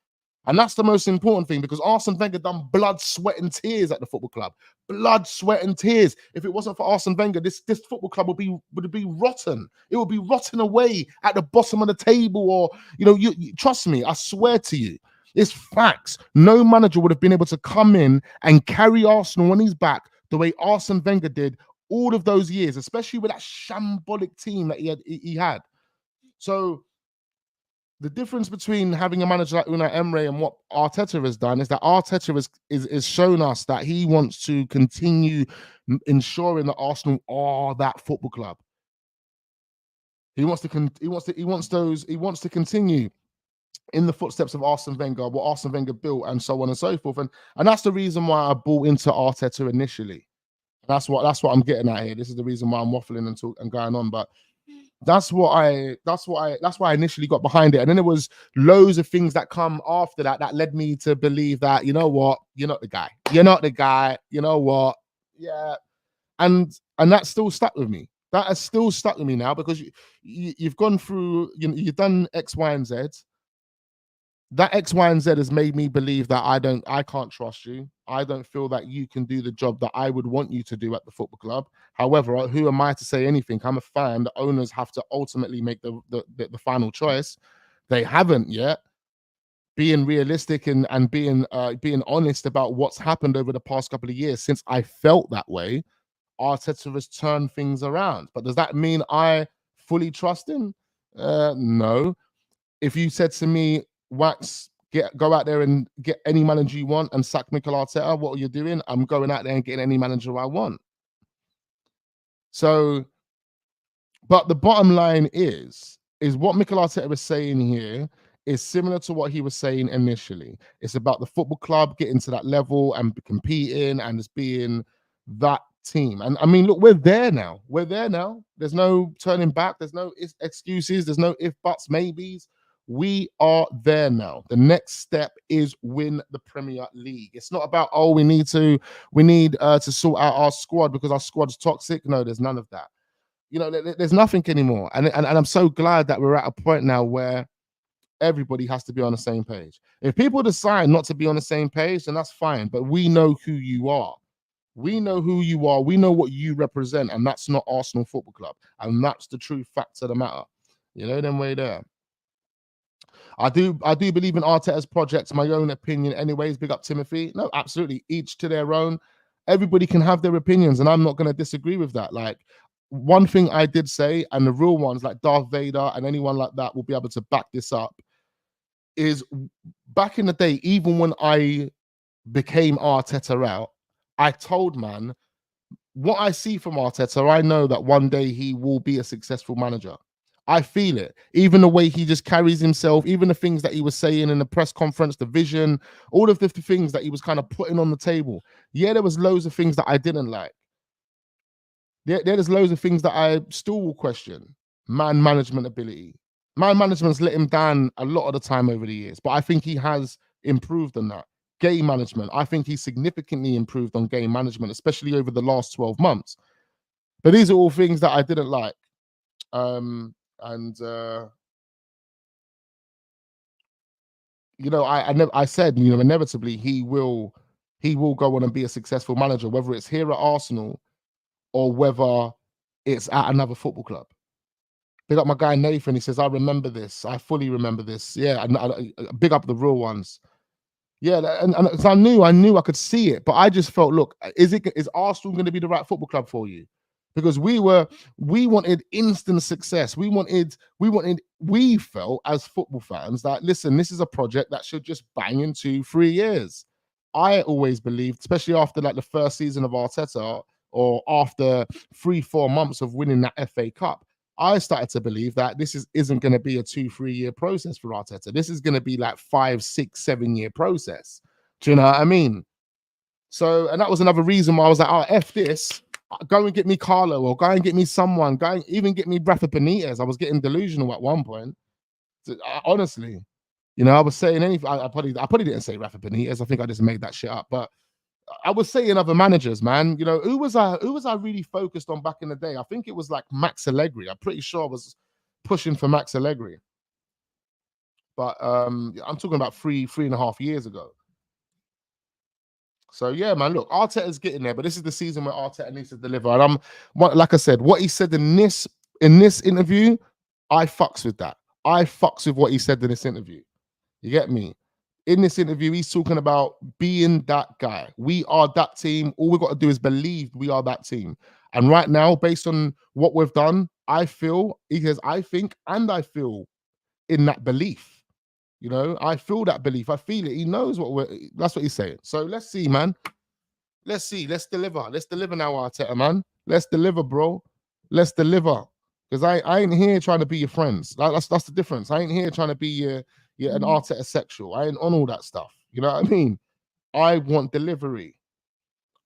And that's the most important thing, because Arsene Wenger done blood, sweat, and tears at the football club. Blood, sweat, and tears. If it wasn't for Arsene Wenger, this football club would be rotten. It would be rotting away at the bottom of the table. Or, you trust me, I swear to you, it's facts. No manager would have been able to come in and carry Arsenal on his back the way Arsene Wenger did all of those years, especially with that shambolic team that he had. So the difference between having a manager like Unai Emery and what Arteta has done is that Arteta is shown us that he wants to continue ensuring that Arsenal are that football club. He wants to continue in the footsteps of Arsene Wenger, what Arsene Wenger built, and so on and so forth. And that's the reason why I bought into Arteta initially. That's what I'm getting at here. This is the reason why I'm waffling and going on, but that's why I initially got behind it. And then there was loads of things that come after that led me to believe that, you know what, you're not the guy. You're not the guy. You know what? Yeah. And that still stuck with me. That has still stuck with me now, because you've gone through, you've done X, Y, and Z. That X, Y, and Z has made me believe that I can't trust you. I don't feel that you can do the job that I would want you to do at the football club. However, who am I to say anything? I'm a fan. The owners have to ultimately make the final choice. They haven't yet. Being realistic and being honest about what's happened over the past couple of years since I felt that way, Arteta has turned things around. But does that mean I fully trust him? No. If you said to me, Wax, go out there and get any manager you want and sack Mikel Arteta, what are you doing? I'm going out there and getting any manager I want. So, but the bottom line is what Mikel Arteta is saying here is similar to what he was saying initially. It's about the football club getting to that level and competing and just being that team. And I mean, look, we're there now. We're there now. There's no turning back. There's no excuses. There's no if, buts, maybes. We are there now. The next step is win the Premier League. It's not about, oh, we need to sort out our squad because our squad's toxic. No, there's none of that. There's nothing anymore. And I'm so glad that we're at a point now where everybody has to be on the same page. If people decide not to be on the same page, then that's fine. But we know who you are. We know who you are. We know what you represent. And that's not Arsenal Football Club. And that's the true fact of the matter. Them way there. I do believe in Arteta's projects, my own opinion anyways. Big up Timothy. No, absolutely. Each to their own. Everybody can have their opinions, and I'm not going to disagree with that. Like, one thing I did say, and the real ones like Darth Vader and anyone like that will be able to back this up, is back in the day, even when I became Arteta out, I told man, what I see from Arteta, I know that one day he will be a successful manager. I feel it. Even the way he just carries himself, even the things that he was saying in the press conference, the vision, all of the things that he was kind of putting on the table. Yeah, there was loads of things that I didn't like. There's loads of things that I still will question. Man management ability. Man management's let him down a lot of the time over the years, but I think he has improved on that. Game management. I think he's significantly improved on game management, especially over the last 12 months. But these are all things that I didn't like. I said, inevitably he will go on and be a successful manager, whether it's here at Arsenal or whether it's at another football club. Big up my guy Nathan. He says, I remember this. I fully remember this. Yeah, big up the real ones. Yeah, and I knew I could see it, but I just felt, look, is Arsenal going to be the right football club for you? Because we wanted instant success. We felt as football fans that, listen, this is a project that should just bang in 2-3 years. I always believed, especially after like the first season of Arteta or after 3-4 months of winning that FA Cup, I started to believe that this isn't going to be a 2-3 year process for Arteta. This is going to be like 5, 6, 7 year process. Do you know what I mean? So, and that was another reason why I was like, oh, F this. Go and get me Carlo, or go and get me someone. Go and even get me Rafa Benitez. I was getting delusional at one point. Honestly, I was saying anything. I probably didn't say Rafa Benitez. I think I just made that shit up. But I was saying other managers, man. Who was I really focused on back in the day? I think it was like Max Allegri. I'm pretty sure I was pushing for Max Allegri. But I'm talking about three and a half years ago. So yeah, man, look, Arteta's getting there, but this is the season where Arteta needs to deliver. And like I said, what he said in this interview, I fucks with that. I fucks with what he said in this interview. You get me? In this interview, he's talking about being that guy. We are that team. All we've got to do is believe we are that team. And right now, based on what we've done, I feel, he says, I think, and I feel in that belief. You know, I feel that belief. I feel it. He knows that's what he's saying. So let's see, man. Let's see. Let's deliver. Let's deliver now, Arteta, man. Let's deliver, bro. Let's deliver. Because I ain't here trying to be your friends. That's the difference. I ain't here trying to be an Arteta sexual. I ain't on all that stuff. You know what I mean? I want delivery.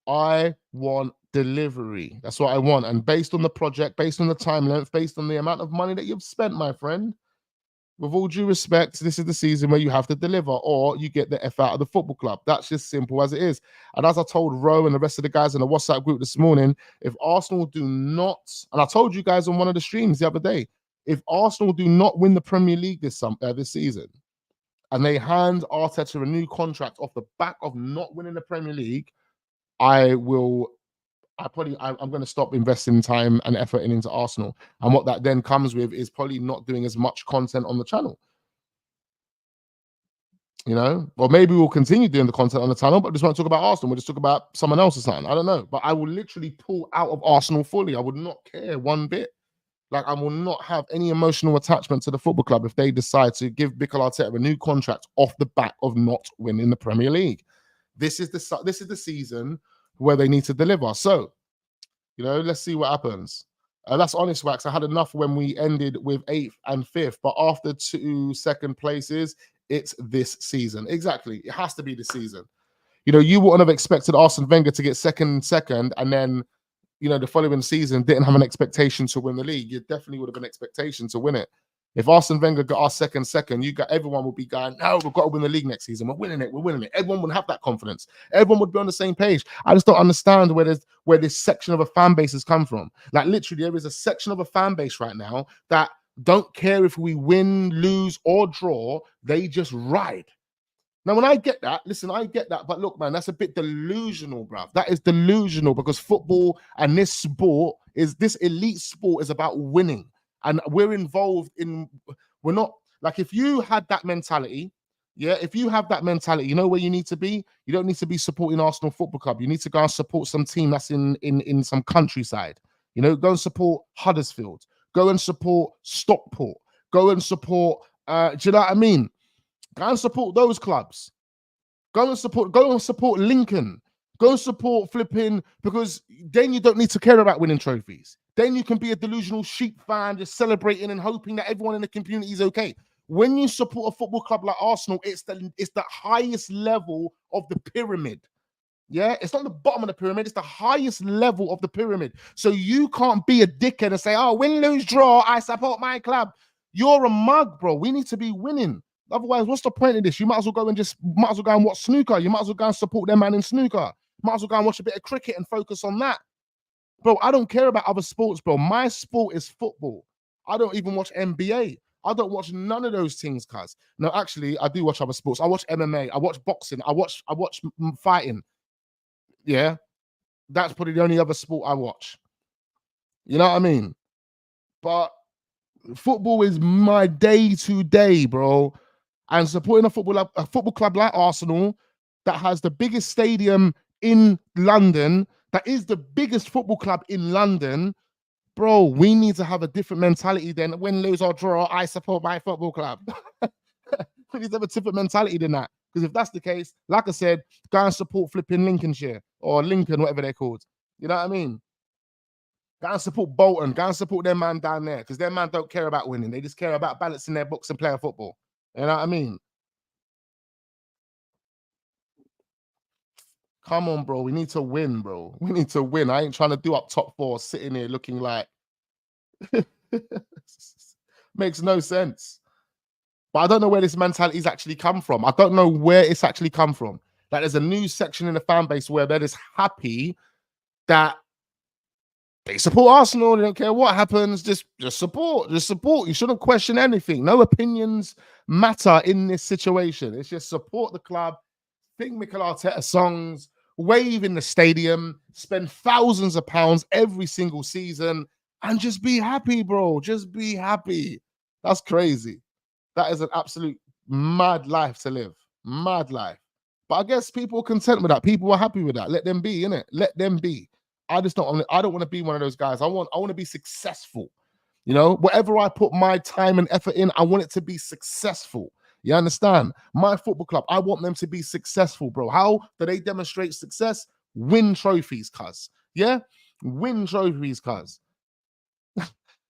I want delivery. That's what I want. And based on the project, based on the time length, based on the amount of money that you've spent, my friend, with all due respect, this is the season where you have to deliver or you get the F out of the football club. That's just simple as it is. And as I told Ro and the rest of the guys in the WhatsApp group this morning, if Arsenal do not, and I told you guys on one of the streams the other day, if Arsenal do not win the Premier League this season, and they hand Arteta a new contract off the back of not winning the Premier League, I'm going to stop investing time and effort into Arsenal. And what that then comes with is probably not doing as much content on the channel. You know, or maybe we'll continue doing the content on the channel, but just won't talk about Arsenal. We'll just talk about someone else or something. I don't know. But I will literally pull out of Arsenal fully. I would not care one bit. Like, I will not have any emotional attachment to the football club if they decide to give Mikel Arteta a new contract off the back of not winning the Premier League. This is the season where they need to deliver. So, you know, let's see what happens. That's honest, Wax. I had enough when we ended with 8th and 5th, but after 2 second places, it's this season. Exactly. It has to be this season. You know, you wouldn't have expected Arsene Wenger to get second, and then, you know, the following season didn't have an expectation to win the league. You definitely would have an expectation to win it. If Arsene Wenger got our second, everyone would be going, no, we've got to win the league next season. We're winning it. Everyone would have that confidence. Everyone would be on the same page. I just don't understand where this section of a fan base has come from. Like, literally, there is a section of a fan base right now that don't care if we win, lose, or draw. They just ride. Now, when I get that, listen, I get that. But look, man, that's a bit delusional, bruv. That is delusional because football and this elite sport is about winning. And we're involved in, we're not, like, if you had that mentality, yeah, if you have that mentality, you know where you need to be? You don't need to be supporting Arsenal Football Club. You need to go and support some team that's in some countryside. You know, go and support Huddersfield. Go and support Stockport. Go and support, do you know what I mean? Go and support those clubs. Go and support Lincoln. Go and support flipping, because then you don't need to care about winning trophies. Then you can be a delusional sheep fan, just celebrating and hoping that everyone in the community is okay. When you support a football club like Arsenal, it's the highest level of the pyramid. Yeah, it's not the bottom of the pyramid, it's the highest level of the pyramid. So you can't be a dickhead and say, oh, win, lose, draw, I support my club. You're a mug, bro. We need to be winning. Otherwise, what's the point of this? You might as well go and watch snooker. You might as well go and support their man in snooker. Might as well go and watch a bit of cricket and focus on that. Bro, I don't care about other sports, bro. My sport is football. I don't even watch NBA. I don't watch none of those things, cuz. No, actually, I do watch other sports. I watch MMA. I watch boxing. I watch fighting. Yeah, that's probably the only other sport I watch. You know what I mean? But football is my day-to-day, bro. And supporting a football club like Arsenal that has the biggest stadium in London, that is the biggest football club in London, bro, we need to have a different mentality than win, lose, or draw, I support my football club. We need to have a different mentality than that. Because if that's the case, like I said, go and support flipping Lincolnshire or Lincoln, whatever they're called. You know what I mean? Go and support Bolton. Go and support their man down there, because their man don't care about winning. They just care about balancing their books and playing football. You know what I mean? Come on, bro. We need to win, bro. We need to win. I ain't trying to do up top 4 sitting here looking like... Makes no sense. But I don't know where this mentality's actually come from. I don't know where it's actually come from. Like, there's a new section in the fan base where they're just happy that they support Arsenal. They don't care what happens. Just support. Just support. You shouldn't question anything. No opinions matter in this situation. It's just support the club, sing Mikel Arteta songs, wave in the stadium, spend thousands of pounds every single season, and just be happy, bro. Just be happy. That's crazy. That is an absolute mad life to live. Mad life. But I guess people are content with that. People are happy with that. Let them be, innit? Let them be. I don't want to be one of those guys. I want to be successful. You know, whatever I put my time and effort in, I want it to be successful. You understand? My football club, I want them to be successful, bro. How do they demonstrate success? Win trophies, cuz. Yeah? Win trophies, cuz.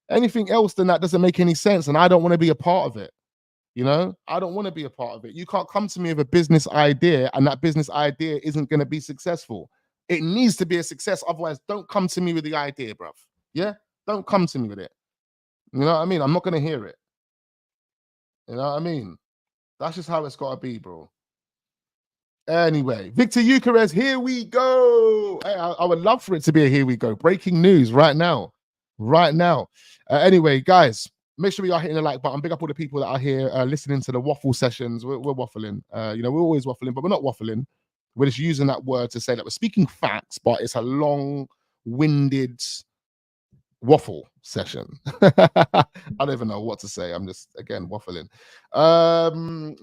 Anything else than that doesn't make any sense, and I don't want to be a part of it. You know, I don't want to be a part of it. You can't come to me with a business idea and that business idea isn't going to be successful. It needs to be a success. Otherwise, don't come to me with the idea, bruv. Yeah? Don't come to me with it. You know what I mean? I'm not going to hear it. You know what I mean? That's just how it's got to be, bro. Anyway, Viktor Gyokeres, here we go. Hey, I would love for it to be a here we go. Breaking news right now. Right now. Anyway, guys, make sure we are hitting the like button. Big up all the people that are here listening to the waffle sessions. We're waffling. You know, we're always waffling, but we're not waffling. We're just using that word to say that we're speaking facts, but it's a long-winded waffle session. I don't even know what to say. I'm just, again, waffling.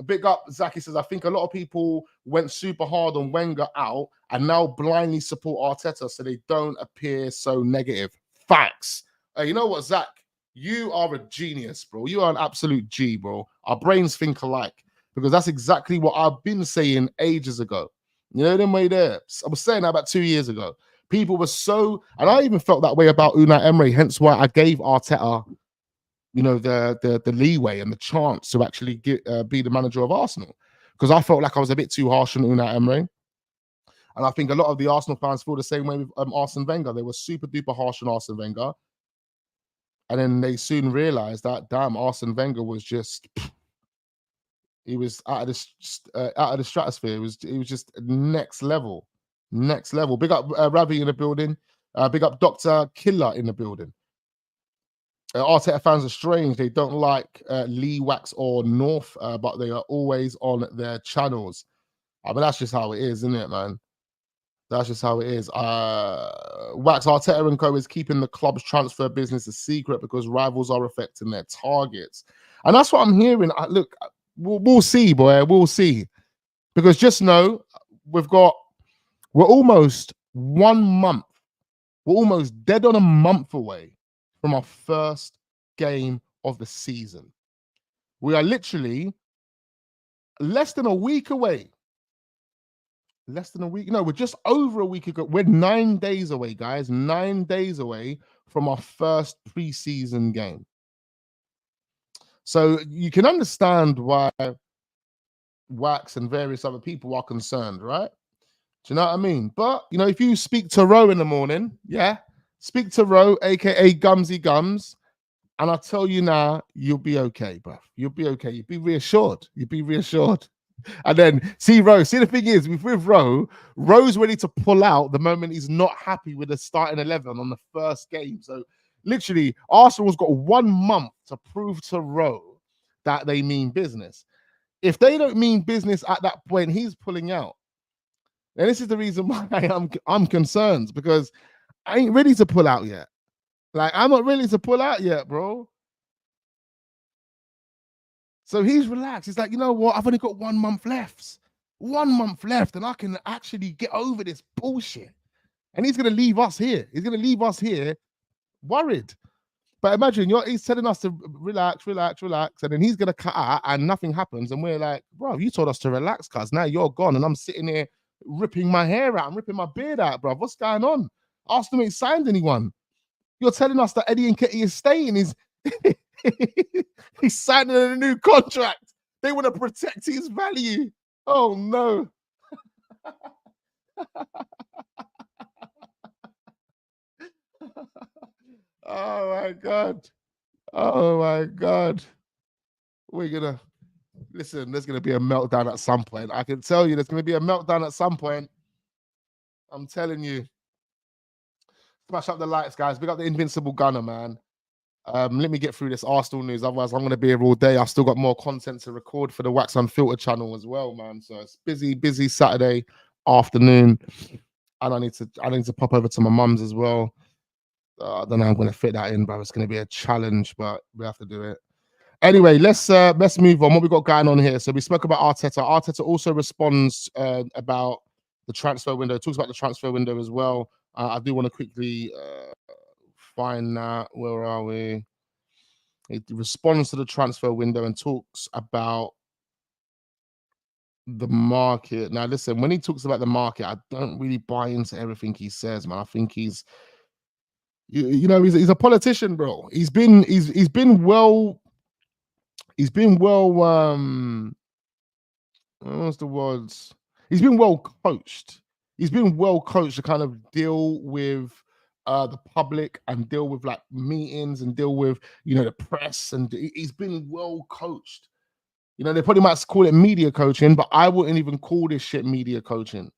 Big up, Zaki says, I think a lot of people went super hard on Wenger out and now blindly support Arteta so they don't appear so negative. Facts. You know what, Zach? You are a genius, bro. You are an absolute G, bro. Our brains think alike because that's exactly what I've been saying ages ago. You know, them way there. I was saying that about 2 years ago. People were so, and I even felt that way about Unai Emery, hence why I gave Arteta, you know, the leeway and the chance to actually be the manager of Arsenal. Because I felt like I was a bit too harsh on Unai Emery. And I think a lot of the Arsenal fans feel the same way with Arsene Wenger. They were super duper harsh on Arsene Wenger. And then they soon realized that, damn, Arsene Wenger was just, he was out of the stratosphere. It was just next level. Next level. Big up Ravi in the building. Big up Dr. Killer in the building. Arteta fans are strange. They don't like Lee, Wax, or North, but they are always on their channels. I mean, that's just how it is, isn't it, man? That's just how it is. Wax, Arteta and Co is keeping the club's transfer business a secret because rivals are affecting their targets. And that's what I'm hearing. Look, we'll see, boy. We'll see. Because just know, we're almost 1 month. We're almost dead on a month away from our first game of the season. We are literally less than a week away. Less than a week. No, we're just over a week ago. We're 9 days away, guys. 9 days away from our first preseason game. So you can understand why Wax and various other people are concerned, right? Do you know what I mean? But, you know, if you speak to Ro in the morning, yeah, speak to Ro, a.k.a. Gumsy Gums, and I'll tell you now, you'll be okay, bruv. You'll be okay. You'll be reassured. You'll be reassured. And then, see, Ro, see, the thing is, with Ro, Ro's ready to pull out the moment he's not happy with the starting 11 on the first game. So, literally, Arsenal's got 1 month to prove to Ro that they mean business. If they don't mean business at that point, he's pulling out. And this is the reason why I'm concerned, because I ain't ready to pull out yet. Like, I'm not ready to pull out yet, bro. So he's relaxed. He's like, you know what? I've only got 1 month left. 1 month left, and I can actually get over this bullshit. And he's going to leave us here. He's going to leave us here worried. But imagine, he's telling us to relax, relax, relax, and then he's going to cut out and nothing happens. And we're like, bro, you told us to relax, cuz now you're gone. And I'm sitting here ripping my hair out. I'm ripping my beard out, bro. What's going on? Arsenal ain't signed anyone. You're telling us that Eddie Nketiah is staying. He's signing a new contract. They want to protect his value. Oh, no. Oh, my God. Oh, my God. We're going to... Listen, there's going to be a meltdown at some point. I can tell you there's going to be a meltdown at some point. I'm telling you. Smash up the lights, guys. Big up the Invincible Gunner, man. Let me get through this Arsenal news. Otherwise, I'm going to be here all day. I've still got more content to record for the Wax Unfiltered channel as well, man. So it's busy Saturday afternoon, and I need to pop over to my mum's as well. I don't know how I'm going to fit that in, but it's going to be a challenge, but we have to do it. Anyway, let's move on. What we got going on here? So we spoke about Arteta. Arteta also responds about the transfer window. Talks about the transfer window as well. I do want to quickly find that. Where are we? It responds to the transfer window and talks about the market. Now, listen, when he talks about the market, I don't really buy into everything he says, man. I think he's a politician, bro. He's been well. What's the words? He's been well coached. He's been well coached to kind of deal with the public and deal with like meetings and deal with the press, and he's been well coached. They probably might call it media coaching, but I wouldn't even call this shit media coaching.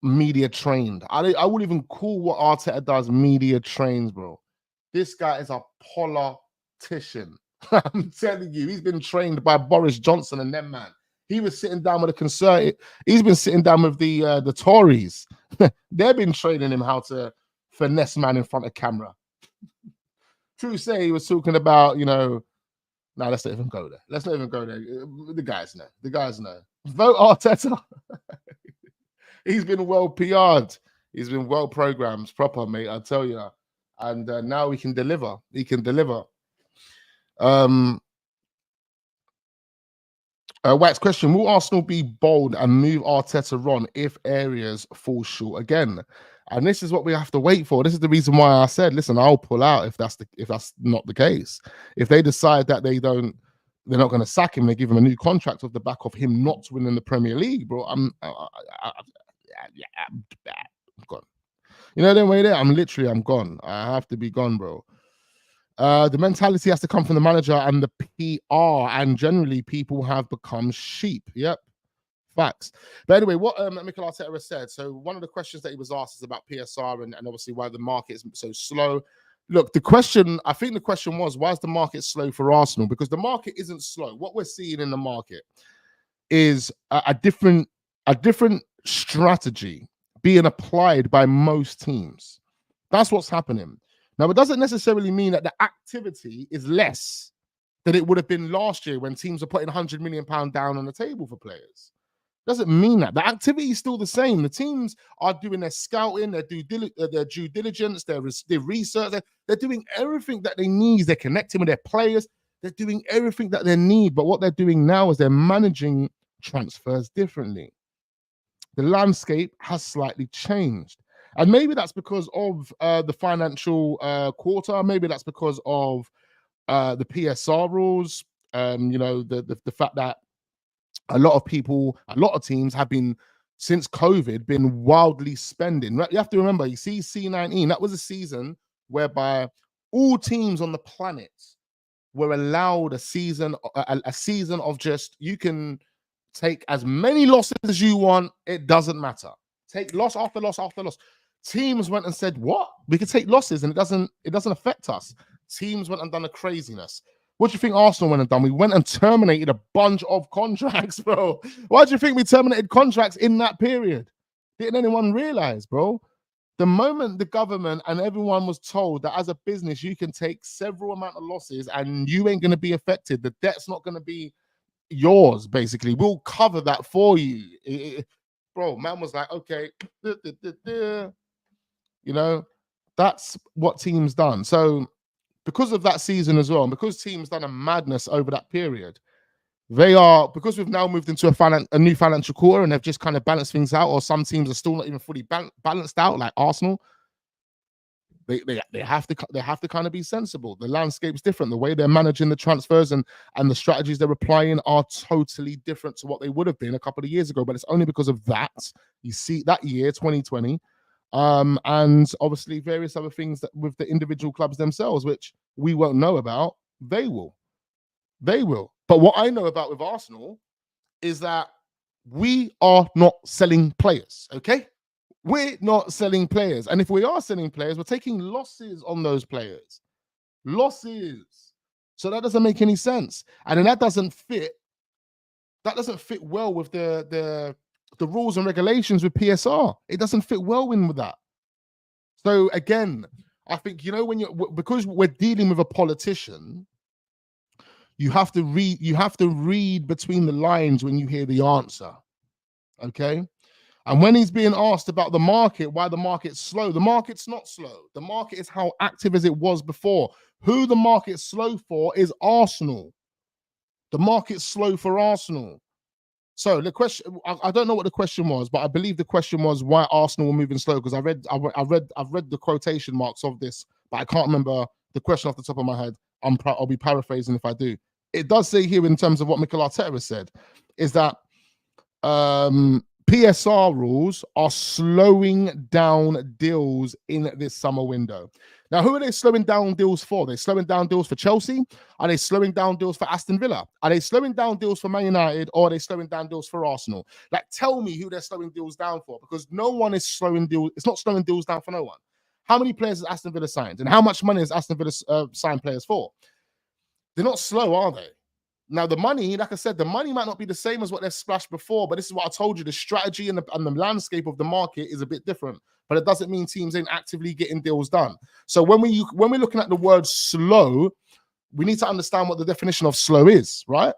Media trained. I wouldn't even call what Arteta does media trains, bro. This guy is a politician. I'm telling you, he's been trained by Boris Johnson and them, man. He was sitting down with the Conservative. He's been sitting down with the Tories. They've been training him how to finesse man in front of camera. True say, he was talking about, nah, let's not even go there. Let's not even go there. The guys know. The guys know. Vote Arteta. He's been well PR'd. He's been well programmed, proper, mate. I tell you. And now he can deliver. He can deliver. Wax question: will Arsenal be bold and move Arteta on if areas fall short again? And this is what we have to wait for. This is the reason why I said, listen, I'll pull out if that's not the case. If they decide that they're not going to sack him, they give him a new contract off the back of him not winning the Premier League, bro. I'm gone. Then way there, I'm gone. I have to be gone, bro. The mentality has to come from the manager and the PR, and generally people have become sheep. Yep, facts. But anyway, what Mikel Arteta has said. So one of the questions that he was asked is about PSR and obviously why the market is so slow. Look, I think the question was, why is the market slow for Arsenal? Because the market isn't slow. What we're seeing in the market is a different strategy being applied by most teams. That's what's happening. Now, it doesn't necessarily mean that the activity is less than it would have been last year when teams are putting £100 million down on the table for players. Doesn't mean that. The activity is still the same. The teams are doing their scouting, their due diligence, their research. They're doing everything that they need. They're connecting with their players. They're doing everything that they need. But what they're doing now is they're managing transfers differently. The landscape has slightly changed. And maybe that's because of the financial quarter. Maybe that's because of the PSR rules. The fact that a lot of teams have been, since COVID, been wildly spending. You have to remember, you see C19, that was a season whereby all teams on the planet were allowed a season of just, you can take as many losses as you want. It doesn't matter. Take loss after loss after loss. Teams went and said, what? We can take losses and it doesn't affect us. Teams went and done a craziness. What do you think Arsenal went and done? We went and terminated a bunch of contracts, bro. Why do you think we terminated contracts in that period? Didn't anyone realize, bro? The moment the government and everyone was told that as a business, you can take several amount of losses and you ain't going to be affected. The debt's not going to be yours, basically. We'll cover that for you. Bro, man was like, okay. That's what teams done. So because of that season as well, and because teams done a madness over that period, because we've now moved into a new financial quarter and they've just kind of balanced things out, or some teams are still not even fully balanced out, like Arsenal. They have to kind of be sensible. The landscape's different. The way they're managing the transfers and the strategies they're applying are totally different to what they would have been a couple of years ago. But it's only because of that. You see that year, 2020. And obviously various other things that with the individual clubs themselves, which we won't know about. They will. But what I know about with Arsenal is that we are not selling players, okay? We're not selling players. And if we are selling players, we're taking losses on those players. Losses. So that doesn't make any sense. And then that doesn't fit well with the rules and regulations with PSR. It doesn't fit well in with that. So again, I think, you know, because we're dealing with a politician, you have to read between the lines when you hear the answer. Okay? And when he's being asked about the market, why the market's slow, the market's not slow. The market is how active as it was before. Who the market's slow for is Arsenal. The market's slow for Arsenal. So the question, I don't know what the question was, but I believe the question was why Arsenal were moving slow, because I've read the quotation marks of this, but I can't remember the question off the top of my head. I'll be paraphrasing if I do. It does say here, in terms of what Mikel Arteta has said, is that PSR rules are slowing down deals in this summer window. Now, who are they slowing down deals for? They're slowing down deals for Chelsea? Are they slowing down deals for Aston Villa? Are they slowing down deals for Man United, or are they slowing down deals for Arsenal? Like, tell me who they're slowing deals down for, because no one is slowing deals. It's not slowing deals down for no one. How many players has Aston Villa signed, and how much money has Aston Villa signed players for? They're not slow, are they? Now, the money, like I said, the money might not be the same as what they've splashed before, but this is what I told you. The strategy and the landscape of the market is a bit different, but it doesn't mean teams ain't actively getting deals done. So when we're looking at the word slow, we need to understand what the definition of slow is, right?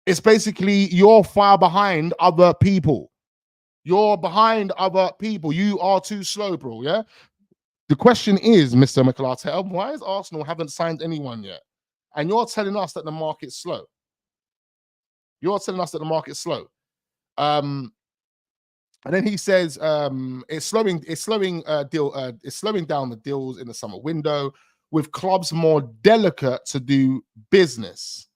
It's basically you're far behind other people. You're behind other people. You are too slow, bro, yeah? The question is, Mr. Mikel Arteta, why is Arsenal haven't signed anyone yet? And you're telling us that the market's slow. You're telling us that the market's slow. And then he says it's slowing down the deals in the summer window, with clubs more delicate to do business.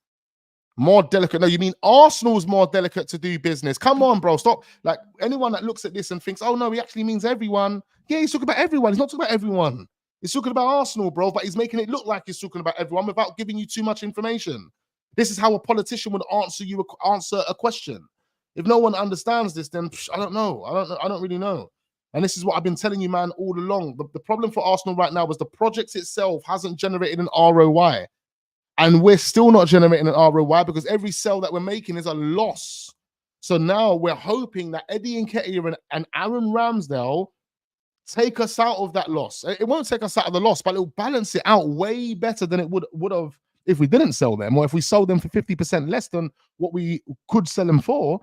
More delicate. No, you mean Arsenal's more delicate to do business. Come on, bro. Stop. Like, anyone that looks at this and thinks, oh no, he actually means everyone. Yeah, he's talking about everyone. He's not talking about everyone. He's talking about Arsenal, bro, but he's making it look like he's talking about everyone without giving you too much information. This is how a politician would answer a question. If no one understands this, then I don't know. I don't really know. And this is what I've been telling you, man, all along. The problem for Arsenal right now is the project itself hasn't generated an ROI. And we're still not generating an ROI because every sell that we're making is a loss. So now we're hoping that Eddie Nketiah and Aaron Ramsdale take us out of that loss. It won't take us out of the loss, but it'll balance it out way better than it would have if we didn't sell them, or if we sold them for 50% less than what we could sell them for.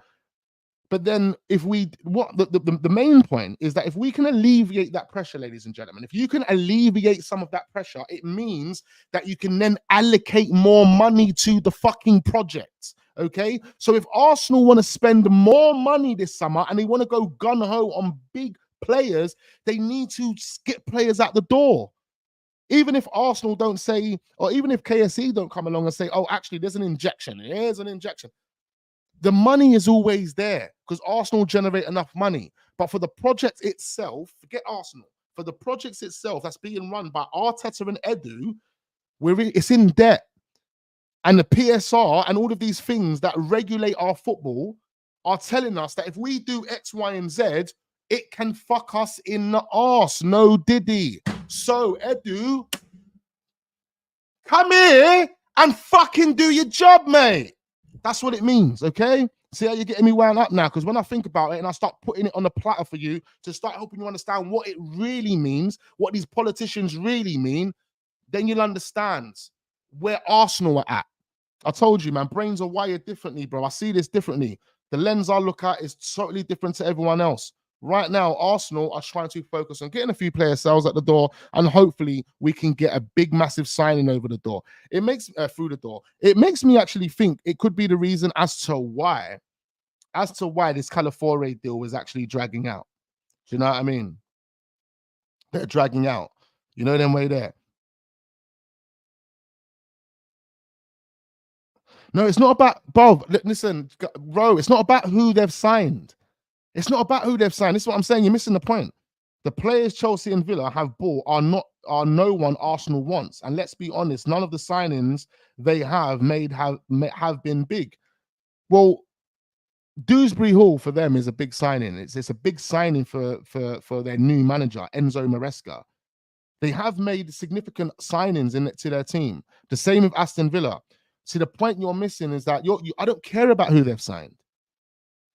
But then the main point is that if we can alleviate that pressure, ladies and gentlemen, if you can alleviate some of that pressure, it means that you can then allocate more money to the fucking project. Okay? So if Arsenal want to spend more money this summer and they want to go gun-ho on big players, they need to skip players out the door. Even if Arsenal don't say, or even if KSE don't come along and say, oh, actually, there's an injection. Here's an injection. The money is always there because Arsenal generate enough money. But for the project itself, forget Arsenal. For the projects itself that's being run by Arteta and Edu, it's in debt. And the PSR and all of these things that regulate our football are telling us that if we do X, Y, and Z, it can fuck us in the arse. No diddy. So, Edu, come here and fucking do your job, mate. That's what it means, okay? See how you're getting me wound up now? Because when I think about it and I start putting it on the platter for you to start helping you understand what it really means, what these politicians really mean, then you'll understand where Arsenal are at. I told you, man, brains are wired differently, bro. I see this differently. The lens I look at is totally different to everyone else. Right now, Arsenal are trying to focus on getting a few player sales at the door, and hopefully we can get a big, massive signing over the door. It makes through the door. It makes me actually think it could be the reason as to why this Calafiori deal is actually dragging out. Do you know what I mean? They're dragging out. You know them way there. No, it's not about Bob. Listen, bro, it's not about who they've signed. It's not about who they've signed. This is what I'm saying. You're missing the point. The players Chelsea and Villa have bought are no one Arsenal wants. And let's be honest, none of the signings they have made have been big. Well, Dewsbury Hall for them is a big signing. It's a big signing for their new manager, Enzo Maresca. They have made significant signings to their team. The same with Aston Villa. See, the point you're missing is that I don't care about who they've signed.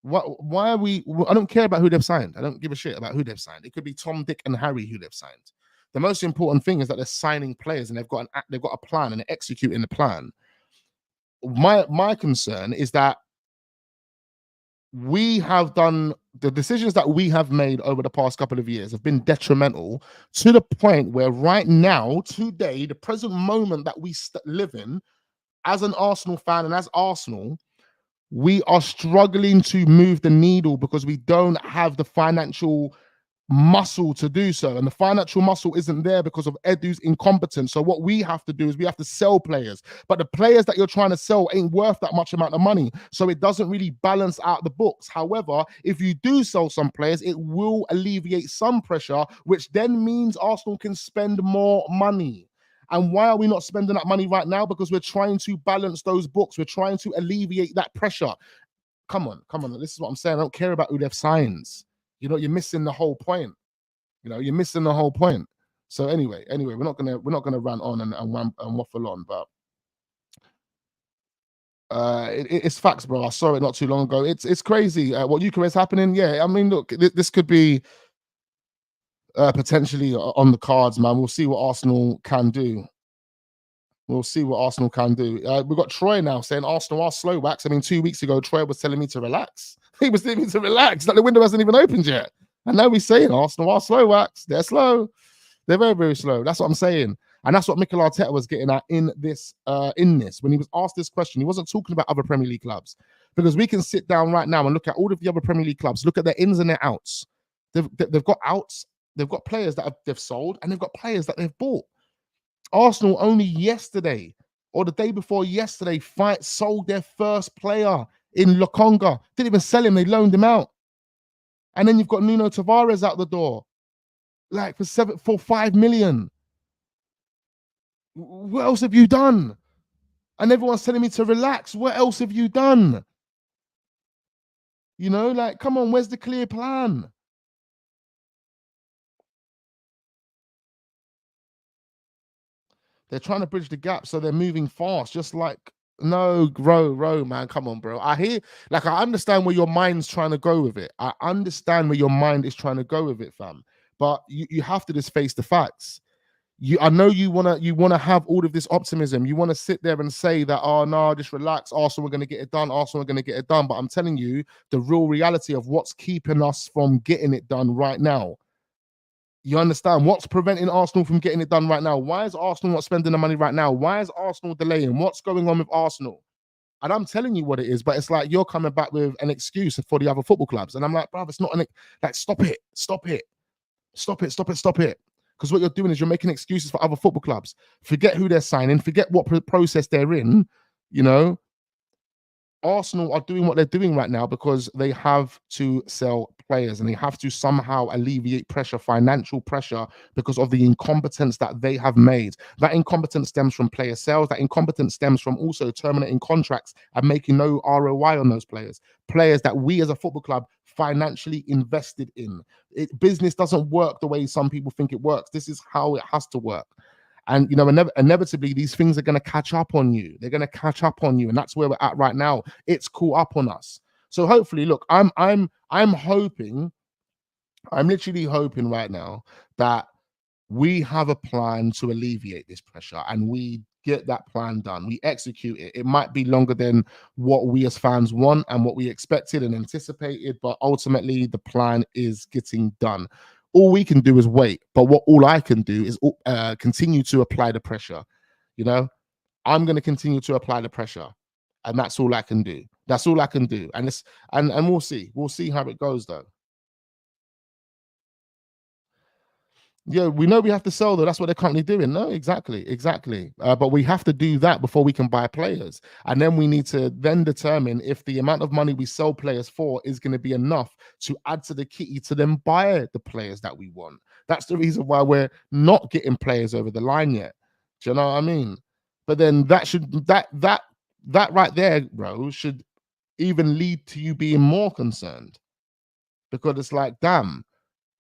Why are we? I don't care about who they've signed. I don't give a shit about who they've signed. It could be Tom, Dick, and Harry who they've signed. The most important thing is that they're signing players and they've got a plan and they're executing the plan. My concern is that we have done the decisions that we have made over the past couple of years have been detrimental to the point where right now, today, the present moment that we live in, as an Arsenal fan and as Arsenal, we are struggling to move the needle because we don't have the financial muscle to do so, and the financial muscle isn't there because of Edu's incompetence. So what we have to do is we have to sell players, but the players that you're trying to sell ain't worth that much amount of money, so it doesn't really balance out the books. However, if you do sell some players, it will alleviate some pressure, which then means Arsenal can spend more money. And why are we not spending that money right now? Because we're trying to balance those books. We're trying to alleviate that pressure. Come on. This is what I'm saying. I don't care about who they've signed. You know, you're missing the whole point. You're missing the whole point. So anyway, we're not gonna rant on and waffle on, but it's facts, bro. I saw it not too long ago. It's crazy what Gyokeres is happening. Yeah, I mean, look, this could be potentially on the cards, man. We'll see what Arsenal can do. We'll see what Arsenal can do. We've got Troy now saying Arsenal are slow wax. I mean, 2 weeks ago, Troy was telling me to relax. He was telling me to relax. Like the window hasn't even opened yet. And now we're saying Arsenal are slow wax. They're slow. They're very, very slow. That's what I'm saying. And that's what Mikel Arteta was getting at in this. When he was asked this question, he wasn't talking about other Premier League clubs. Because we can sit down right now and look at all of the other Premier League clubs, look at their ins and their outs. They've got outs, they've got players that they've sold, and they've got players that they've bought. Arsenal only yesterday or the day before yesterday sold their first player in Lokonga. Didn't even sell him, they loaned him out. And then you've got Nuno Tavares out the door, like for 5 million. What else have you done? And everyone's telling me to relax. What else have you done? You know, like, come on, where's the clear plan? They're trying to bridge the gap, so they're moving fast, just like, no, row, man, come on, bro. I understand where your mind's trying to go with it. I understand where your mind is trying to go with it, fam. But you have to just face the facts. I know you wanna have all of this optimism. You want to sit there and say that, oh no, just relax. Arsenal are going to get it done. Arsenal are going to get it done. But I'm telling you the real reality of what's keeping us from getting it done right now. You understand what's preventing Arsenal from getting it done right now? Why is Arsenal not spending the money right now? Why is Arsenal delaying? What's going on with Arsenal? And I'm telling you what it is, but it's like you're coming back with an excuse for the other football clubs. And I'm like, bro, it's not stop it. Because what you're doing is you're making excuses for other football clubs. Forget who they're signing. Forget what process they're in. You know, Arsenal are doing what they're doing right now because they have to sell players and they have to somehow alleviate pressure, financial pressure, because of the incompetence that they have made. That incompetence stems from player sales. That incompetence stems from also terminating contracts and making no ROI on those players. Players that we as a football club financially invested in. Business doesn't work the way some people think it works. This is how it has to work. And you know, inevitably, these things are going to catch up on you. They're going to catch up on you, and that's where we're at right now. It's caught up on us. So hopefully, look, I'm hoping, I'm literally hoping right now that we have a plan to alleviate this pressure, and we get that plan done. We execute it. It might be longer than what we as fans want and what we expected and anticipated, but ultimately, the plan is getting done. All we can do is wait, but all I can do is continue to apply the pressure. You know, I'm going to continue to apply the pressure, and that's all I can do. That's all I can do, and we'll see. We'll see how it goes, though. Yeah, we know we have to sell, though. That's what they're currently doing. No, exactly. But we have to do that before we can buy players. And then we need to then determine if the amount of money we sell players for is going to be enough to add to the kitty to then buy the players that we want. That's the reason why we're not getting players over the line yet. Do you know what I mean? But then that right there, bro, should even lead to you being more concerned. Because it's like, damn,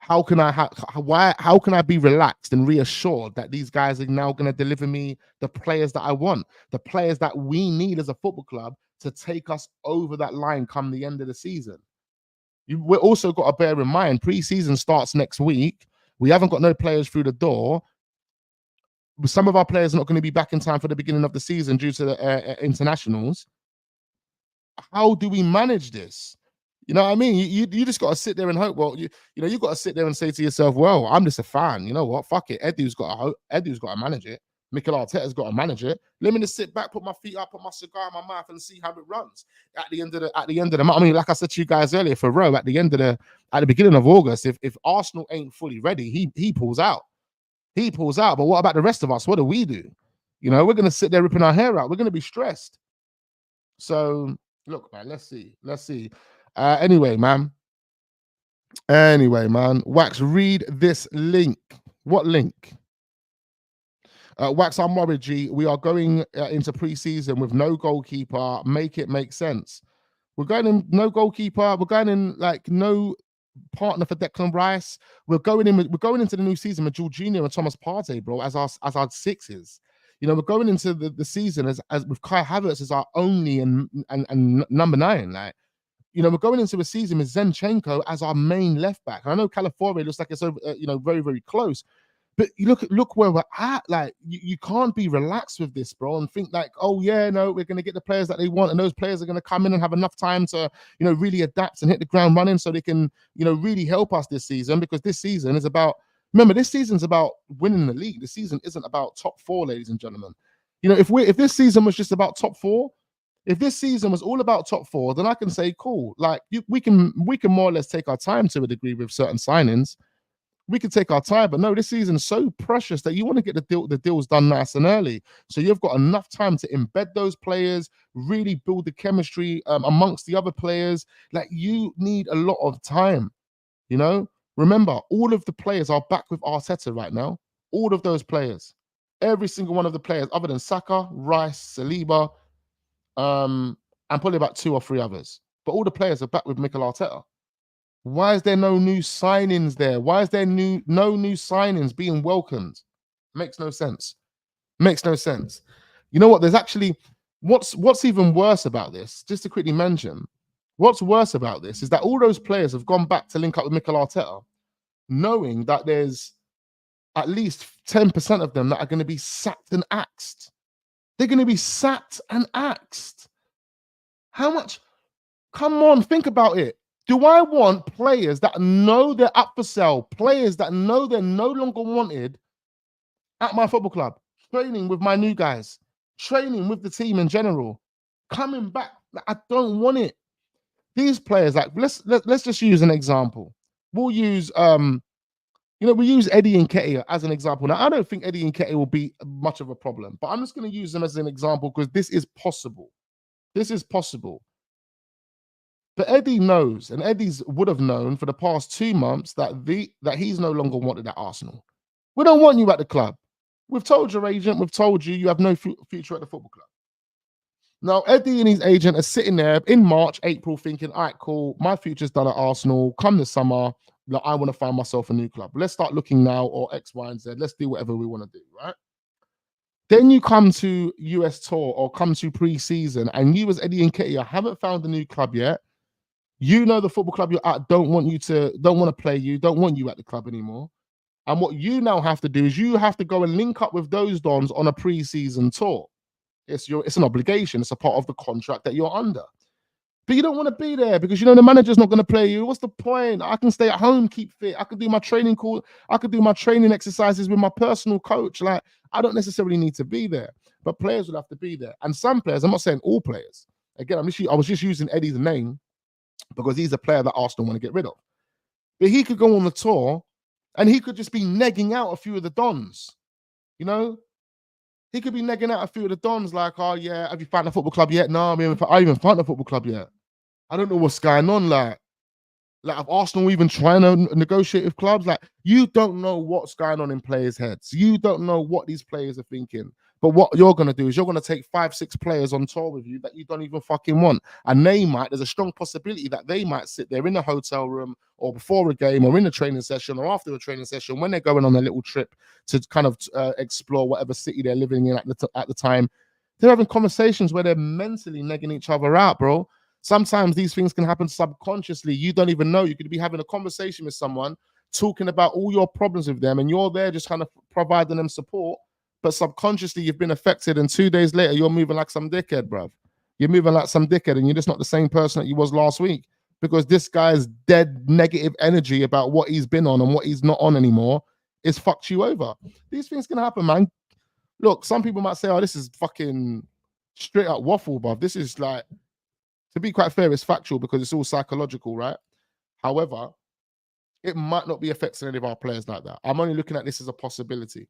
how can I how can I be relaxed and reassured that these guys are now going to deliver me the players that I want, the players that we need as a football club to take us over that line come the end of the season? We're also got to bear in mind pre-season starts next week. We haven't got no players through the door. Some of our players are not going to be back in time for the beginning of the season due to the internationals. How do we manage this? You know what I mean? You just got to sit there and hope. Well, you know, you got to sit there and say to yourself, well, I'm just a fan. You know what? Fuck it. Edu's got to manage it. Mikel Arteta's got to manage it. Let me just sit back, put my feet up, put my cigar in my mouth, and see how it runs. At the end of the month, I mean, like I said to you guys earlier, for Rowe, at the beginning of August, if Arsenal ain't fully ready, he pulls out. He pulls out. But what about the rest of us? What do? You know, we're gonna sit there ripping our hair out. We're gonna be stressed. So look, man, let's see. Anyway, man. Wax, read this link. What link? Wax, I'm worried, G. We are going into pre-season with no goalkeeper. Make it make sense. We're going in no goalkeeper. We're going in like no partner for Declan Rice. We're going into the new season with Jorginho and Thomas Partey, bro, as our sixes. You know, we're going into the season as with Kai Havertz as our only and number 9. Like, you know, we're going into a season with Zinchenko as our main left back. I know Calafiori looks like it's over, you know, very, very close. But you look where we're at. Like, you can't be relaxed with this, bro, and think like, oh yeah, no, we're going to get the players that they want, and those players are going to come in and have enough time to, you know, really adapt and hit the ground running, so they can, you know, really help us this season. Because this season is about, remember, this season's about winning the league. The season isn't about top 4, ladies and gentlemen. You know, if this season was just about top 4, if this season was all about top 4, then I can say, cool, like we can more or less take our time to a degree with certain signings. We can take our time, but no, this season is so precious that you want to get the deals done nice and early. So you've got enough time to embed those players, really build the chemistry amongst the other players. Like, you need a lot of time, you know? Remember, all of the players are back with Arteta right now. All of those players. Every single one of the players, other than Saka, Rice, Saliba, and probably about 2 or 3 others. But all the players are back with Mikel Arteta. Why is there no new signings there? Why is there no new signings being welcomed? Makes no sense. Makes no sense. You know what? There's actually, what's even worse about this, just to quickly mention, what's worse about this is that all those players have gone back to link up with Mikel Arteta, knowing that there's at least 10% of them that are going to be sacked and axed. They're going to be sacked and axed. How much? Come on, think about it. Do I want players that know they're up for sale, players that know they're no longer wanted at my football club, training with my new guys, training with the team in general, coming back? I don't want it. These players, like, let's just use an example. We'll use you know, we use Eddie Nketiah as an example. Now, I don't think Eddie Nketiah will be much of a problem, but I'm just going to use them as an example because this is possible. This is possible. But Eddie knows, and Eddie's would have known for the past 2 months that he's no longer wanted at Arsenal. We don't want you at the club. We've told your agent, we've told you have no future at the football club. Now, Eddie and his agent are sitting there in March, April, thinking, all right, cool, my future's done at Arsenal. Come the summer, like, I want to find myself a new club. Let's start looking now, or X, Y, and Z. Let's do whatever we want to do, right? Then you come to US tour or come to pre-season, and you as Eddie Nketiah haven't found a new club yet. You know the football club you're at don't want to play you, don't want you at the club anymore. And what you now have to do is you have to go and link up with those dons on a pre-season tour. It's an obligation. It's a part of the contract that you're under. But you don't want to be there because you know the manager's not going to play you. What's the point? I can stay at home, keep fit. I could do my training I could do my training exercises with my personal coach. Like, I don't necessarily need to be there. But players will have to be there. And some players, I'm not saying all players. Again, I was just using Eddie's name because he's a player that Arsenal want to get rid of. But he could go on the tour and he could just be negging out a few of the dons. You know? He could be negging out a few of the dons like, oh yeah, have you found a football club yet? No, I haven't found a football club yet. I don't know what's going on. Like have Arsenal even trying to negotiate with clubs? Like, you don't know what's going on in players' heads. You don't know what these players are thinking. But what you're going to do is you're going to take 5-6 players on tour with you that you don't even fucking want. And there's a strong possibility that they might sit there in a hotel room or before a game or in a training session or after a training session when they're going on a little trip to kind of explore whatever city they're living in at the time. They're having conversations where they're mentally negging each other out, bro. Sometimes these things can happen subconsciously. You don't even know. You could be having a conversation with someone, talking about all your problems with them, and you're there just kind of providing them support. But subconsciously, you've been affected, and 2 days later, you're moving like some dickhead, bruv. You're moving like some dickhead, and you're just not the same person that you was last week because this guy's dead negative energy about what he's been on and what he's not on anymore is fucked you over. These things can happen, man. Look, some people might say, oh, this is fucking straight up waffle, bruv. This is like, to be quite fair, it's factual because it's all psychological, right? However, it might not be affecting any of our players like that. I'm only looking at this as a possibility.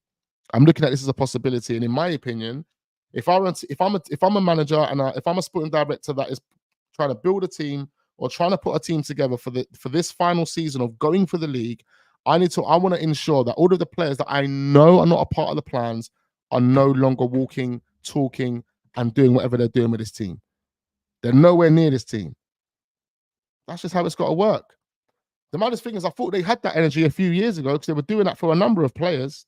I'm looking at this as a possibility, and in my opinion, if I'm a manager and if I'm a sporting director that is trying to build a team or trying to put a team together for this final season of going for the league, I want to ensure that all of the players that I know are not a part of the plans are no longer walking, talking, and doing whatever they're doing with this team. They're nowhere near this team. That's just how it's got to work. The maddest thing is, I thought they had that energy a few years ago because they were doing that for a number of players.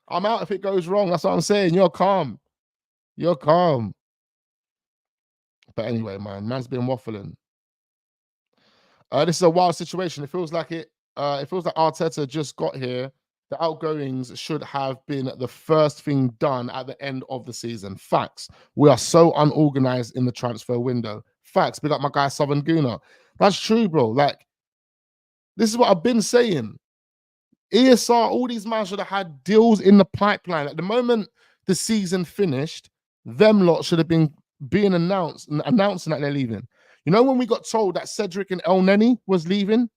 I'm out if it goes wrong. That's what I'm saying. You're calm. But anyway, man's been waffling. This is a wild situation. It feels like Arteta just got here. The outgoings should have been the first thing done at the end of the season. Facts. We are so unorganized in the transfer window. Facts. Big up my guy Southern Gooner. That's true, bro. Like, this is what I've been saying. ESR, all these men should have had deals in the pipeline. At the moment the season finished, them lot should have been being announcing that they're leaving. You know when we got told that Cedric and El Neni was leaving?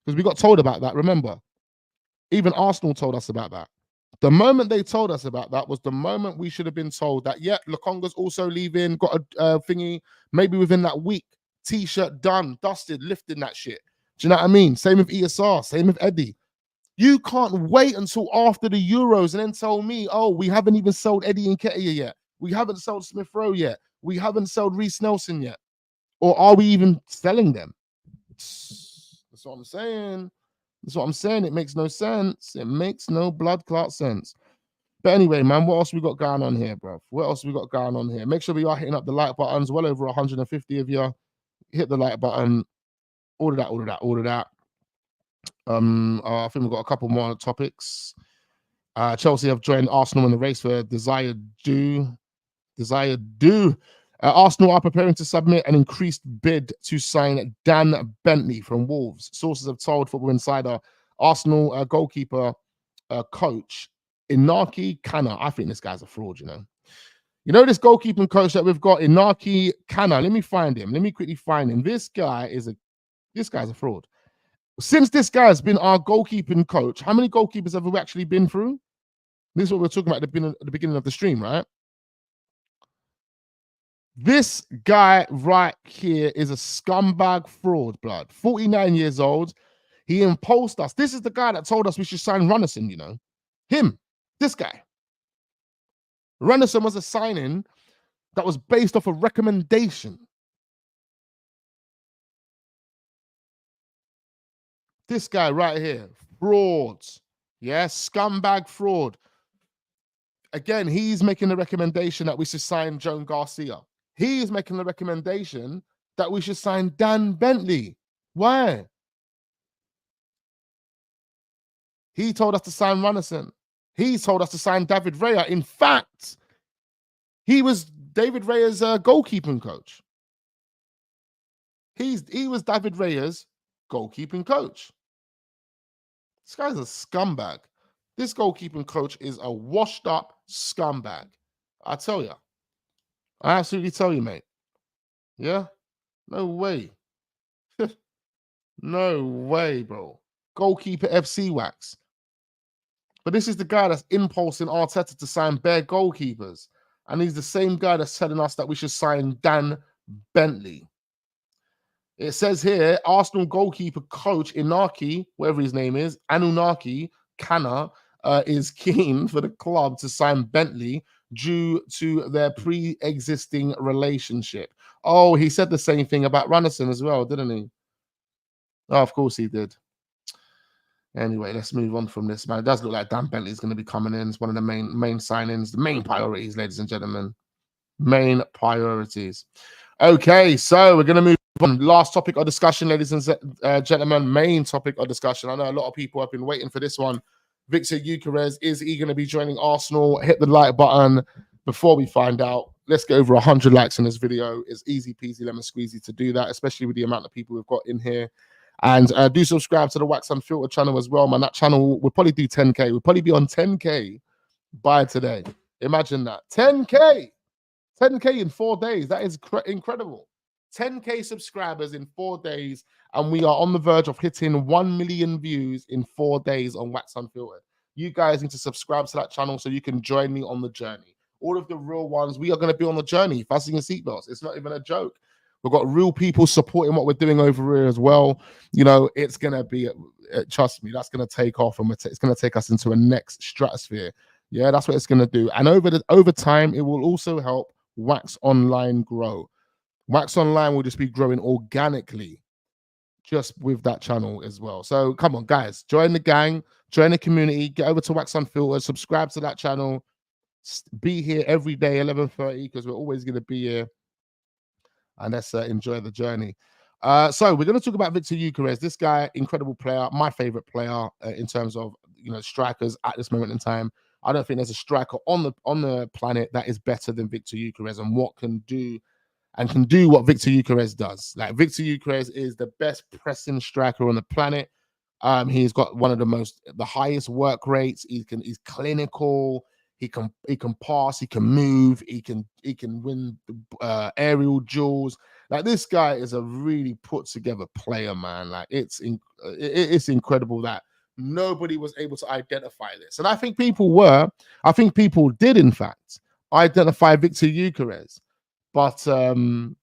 Because we got told about that, remember? Even Arsenal told us about that. The moment they told us about that was the moment we should have been told that, yeah, Lokonga's also leaving, got a thingy, maybe within that week. T-shirt done, dusted, lifting that shit. Do you know what I mean? Same with ESR, same with Eddie. You can't wait until after the Euros and then tell me, oh, we haven't even sold Eddie Nketiah yet. We haven't sold Smith Rowe yet. We haven't sold Reece Nelson yet. Or are we even selling them? That's what I'm saying. It makes no sense. It makes no blood clot sense. But anyway, man, what else we got going on here, bro? Make sure we are hitting up the like buttons. Well over 150 of you. Hit the like button. All of that. I think we've got a couple more topics. Chelsea have joined Arsenal in the race for desired due. Arsenal are preparing to submit an increased bid to sign Dan Bentley from Wolves. Sources have told Football Insider Arsenal goalkeeper coach Inaki Kana. I think this guy's a fraud, you know. You know this goalkeeping coach that we've got, Inaki Kana. Let me find him. Let me quickly find him. This guy's a fraud. Since this guy's been our goalkeeping coach, how many goalkeepers have we actually been through? This is what we're talking about at the beginning of the stream, right? This guy right here is a scumbag fraud, blood. 49 years old. He imposed us. This is the guy that told us we should sign Runnison, you know. Him. This guy. Runnison was a signing that was based off a recommendation. This guy right here. Fraud. Yeah, scumbag fraud. Again, he's making the recommendation that we should sign Joan Garcia. He is making the recommendation that we should sign Dan Bentley. Why? He told us to sign Runnison. He told us to sign David Raya. In fact, he was David Raya's goalkeeping coach. He was David Raya's goalkeeping coach. This guy's a scumbag. This goalkeeping coach is a washed up scumbag. I tell you. I absolutely tell you, mate. Yeah? No way. No way, bro. Goalkeeper FC wax. But this is the guy that's impulsing Arteta to sign bare goalkeepers. And he's the same guy that's telling us that we should sign Dan Bentley. It says here, Arsenal goalkeeper coach Inaki, whatever his name is, Anunnaki, Canna is keen for the club to sign Bentley due to their pre-existing relationship. Oh, he said the same thing about Runnison as well, didn't he? Oh, of course he did. Anyway, let's move on from this, man. It does look like Dan Bentley's going to be coming in. It's one of the main signings, the main priorities, ladies and gentlemen. Main priorities. Okay, so we're going to move on. Last topic of discussion, ladies and gentlemen. Main topic of discussion. I know a lot of people have been waiting for this one. Viktor Gyokeres, is he going to be joining Arsenal? Hit the like button before we find out. Let's get over 100 likes on this video. It's easy peasy lemon squeezy to do that, especially with the amount of people we've got in here. And do subscribe to the Wax Unfiltered channel as well, man. That channel will probably do 10K. We'll probably be on 10K by today. Imagine that. 10K. 10K in 4 days. That is incredible. 10K subscribers in 4 days. And we are on the verge of hitting 1 million views in 4 days on Wax Unfiltered. You guys need to subscribe to that channel so you can join me on the journey. All of the real ones, we are going to be on the journey. Fasten your seatbelts. It's not even a joke. We've got real people supporting what we're doing over here as well. You know, it's going to be, trust me, that's going to take off and it's going to take us into a next stratosphere. Yeah, that's what it's going to do. And over time, it will also help Wax Online grow. Wax Online will just be growing organically just with that channel as well. So come on, guys, join the gang, join the community, get over to Wax Unfiltered, subscribe to that channel, be here every day, 11:30, because we're always going to be here. And let's enjoy the journey. So we're going to talk about Viktor Gyokeres. This guy, incredible player, my favorite player in terms of, you know, strikers at this moment in time. I don't think there's a striker on the planet that is better than Viktor Gyokeres and can do what Viktor Gyokeres does. Like, Viktor Gyokeres is the best pressing striker on the planet. He's got one of the highest work rates. He's clinical. He can pass, he can move, he can win aerial duels. Like, this guy is a really put together player, man. Like, it's incredible that nobody was able to identify this. And I think people did in fact identify Viktor Gyokeres, but for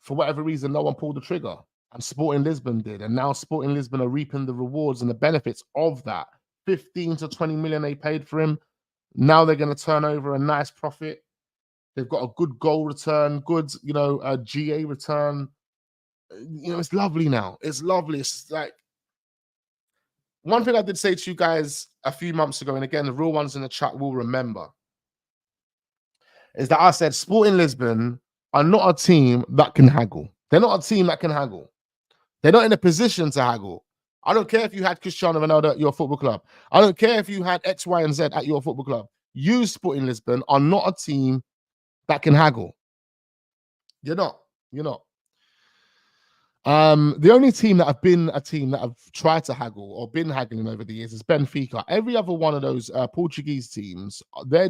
whatever reason, no one pulled the trigger. And Sporting Lisbon did. And now Sporting Lisbon are reaping the rewards and the benefits of that. 15 to 20 million they paid for him. Now they're going to turn over a nice profit. They've got a good goal return, good, you know, GA return. You know, it's lovely now. It's lovely. It's like, one thing I did say to you guys a few months ago, and again, the real ones in the chat will remember, is that I said Sporting Lisbon are not a team that can haggle. They're not a team that can haggle. They're not in a position to haggle. I don't care if you had Cristiano Ronaldo at your football club. I don't care if you had X, Y, and Z at your football club. You, Sporting Lisbon, are not a team that can haggle. You're not. You're not. The only team that have tried to haggle or been haggling over the years is Benfica. Every other one of those Portuguese teams, they're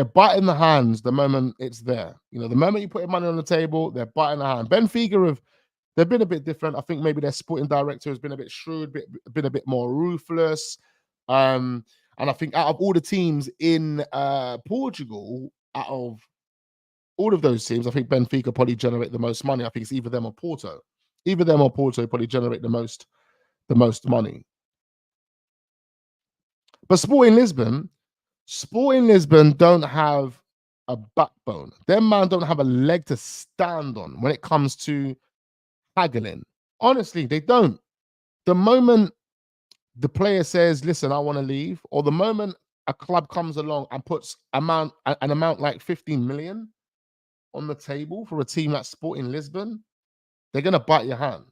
biting the hands the moment it's there. You know, the moment you put your money on the table, they're biting the hand. Benfica they've been a bit different. I think maybe their sporting director has been a bit shrewd, been a bit more ruthless. And I think out of all the teams in Portugal, out of all of those teams, I think Benfica probably generate the most money. I think it's either them or Porto. Either them or Porto probably generate the most money. But Sporting Lisbon don't have a backbone. Them man don't have a leg to stand on when it comes to haggling. Honestly, they don't. The moment the player says, listen, I want to leave, or the moment a club comes along and puts an amount like 15 million on the table for a team like Sporting Lisbon, they're going to bite your hand.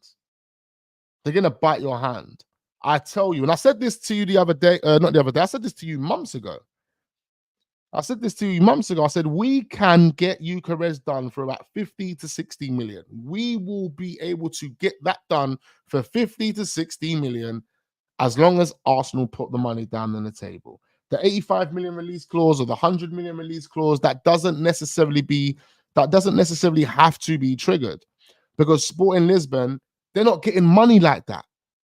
They're going to bite your hand. I tell you, and I said this to you the other day, not the other day, I said this to you months ago. I said, we can get Gyokeres done for about 50 to 60 million. We will be able to get that done for 50 to 60 million as long as Arsenal put the money down on the table. The 85 million release clause or the 100 million release clause, that doesn't necessarily have to be triggered, because Sporting Lisbon, they're not getting money like that.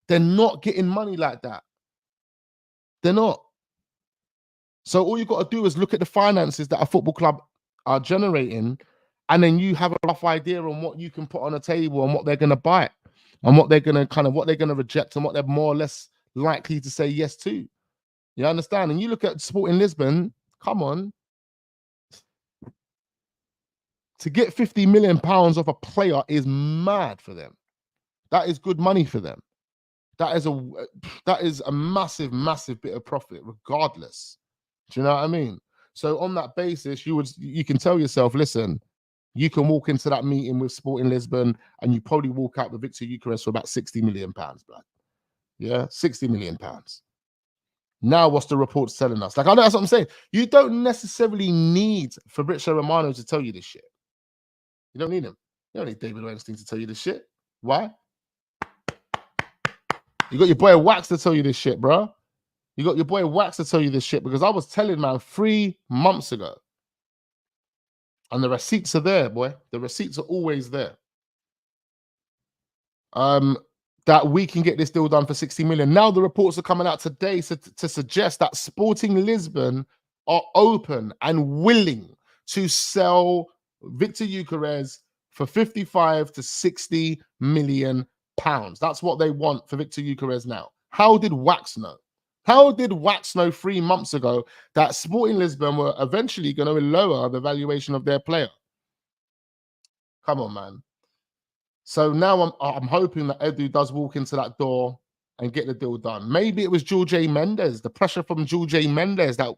They're not getting money like that. They're not. So all you've got to do is look at the finances that a football club are generating, and then you have a rough idea on what you can put on the table and what they're going to buy. and what they're gonna reject and what they're more or less likely to say yes to. You understand? And you look at Sporting Lisbon, come on. To get £50 million off a player is mad for them. That is good money for them. That is a massive, massive bit of profit, regardless. Do you know what I mean? So on that basis, you can tell yourself, listen, you can walk into that meeting with Sporting Lisbon and you probably walk out with Viktor Gyokeres for about £60 million, blood. Yeah, £60 million. Now, what's the report telling us? Like, I know that's what I'm saying. You don't necessarily need Fabrizio Romano to tell you this shit. You don't need him. You don't need David Weinstein to tell you this shit. Why? You got your boy Wax to tell you this shit, bro. You got your boy Wax to tell you this shit, because I was telling, man, 3 months ago. And the receipts are there, boy. The receipts are always there. That we can get this deal done for 60 million. Now the reports are coming out today to suggest that Sporting Lisbon are open and willing to sell Viktor Gyokeres for 55 to 60 million pounds. That's what they want for Viktor Gyokeres now. How did Wax know? How did Wax know 3 months ago that Sporting Lisbon were eventually going to lower the valuation of their player? Come on, man. So now I'm hoping that Edu does walk into that door and get the deal done. Maybe it was Jorge Mendes, the pressure from Jorge Mendes that,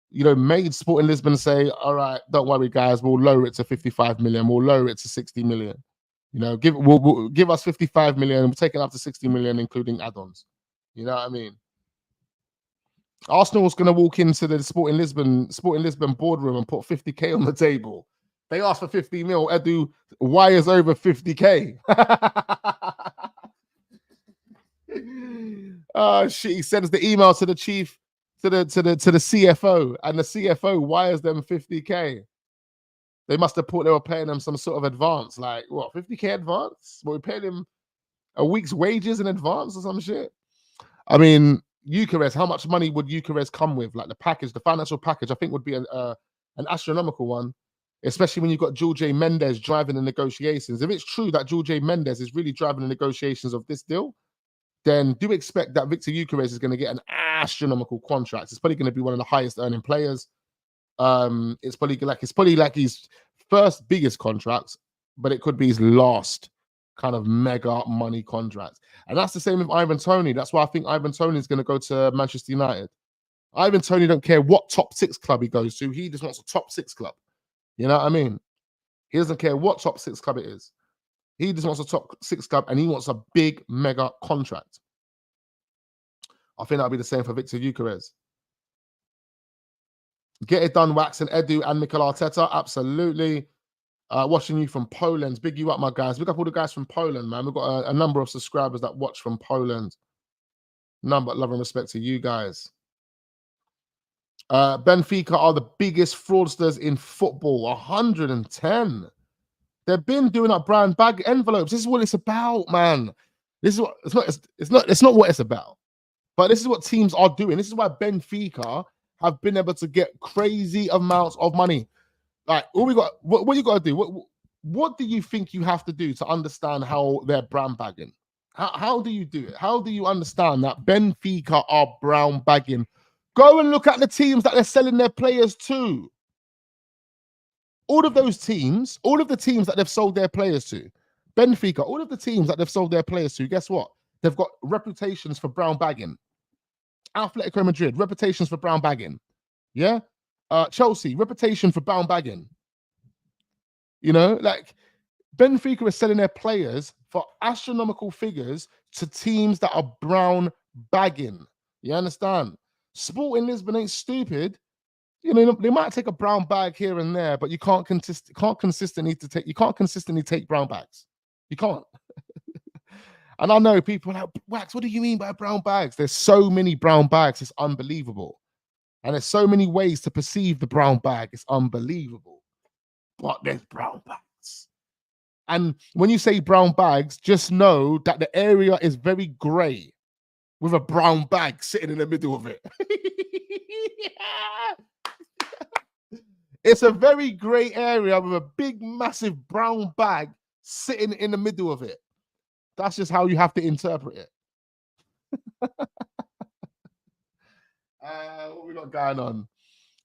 you know, made Sporting Lisbon say, all right, don't worry, guys, we'll lower it to 55 million. We'll lower it to 60 million. You know, we'll give us 55 million. We'll take it up to 60 million, including add-ons. You know what I mean? Arsenal's going to walk into the Sporting Lisbon boardroom and put 50k on the table. They asked for 50 mil. Edu wires over 50k. Oh shit! He sends the email to the chief, to the CFO, and the CFO wires them 50k. They must have thought they were paying them some sort of advance, like what, 50k advance? What, we paid him a week's wages in advance or some shit? I mean, Gyokeres, how much money would Gyokeres come with? Like the package, the financial package, I think would be an astronomical one, especially when you've got Jorge Mendes driving the negotiations. If it's true that Jorge Mendes is really driving the negotiations of this deal, then do expect that Viktor Gyokeres is going to get an astronomical contract. It's probably going to be one of the highest earning players. It's probably like his first biggest contract, but it could be his last kind of mega money contract. And that's the same with Ivan Toney. That's why I think Ivan Toney is going to go to Manchester United. Ivan Toney don't care what top 6 club he goes to. He just wants a top 6 club. You know what I mean? He doesn't care what top 6 club it is. He just wants a top 6 club, and he wants a big mega contract. I think that'll be the same for Viktor Gyokeres. Get it done, Wax and Edu and Mikel Arteta. Absolutely. Watching you from Poland. Big you up, my guys. Big up all the guys from Poland, man. We've got a number of subscribers that watch from Poland. None but love and respect to you guys. Benfica are the biggest fraudsters in football. 110. They've been doing up brown bag envelopes. This is what it's about, man. This is what it's not what it's about. But this is what teams are doing. This is why Benfica have been able to get crazy amounts of money. Like, what you got to do? What do you think you have to do to understand how they're brown bagging? How do you do it? How do you understand that Benfica are brown bagging? Go and look at the teams that they're selling their players to. All of those teams, all of the teams that they've sold their players to, Benfica, all of the teams that they've sold their players to, guess what? They've got reputations for brown bagging. Atletico Madrid, reputations for brown bagging. Yeah? Chelsea, reputation for brown bagging. You know, like Benfica is selling their players for astronomical figures to teams that are brown bagging. You understand? Sporting Lisbon ain't stupid. You know, they might take a brown bag here and there, but you can't consistently take brown bags. You can't. And I know people are like, Wax, what do you mean by brown bags? There's so many brown bags, it's unbelievable. And there's so many ways to perceive the brown bag, it's unbelievable. But there's brown bags. And when you say brown bags, just know that the area is very grey with a brown bag sitting in the middle of it. It's a very grey area with a big, massive brown bag sitting in the middle of it. That's just how you have to interpret it. What we got going on?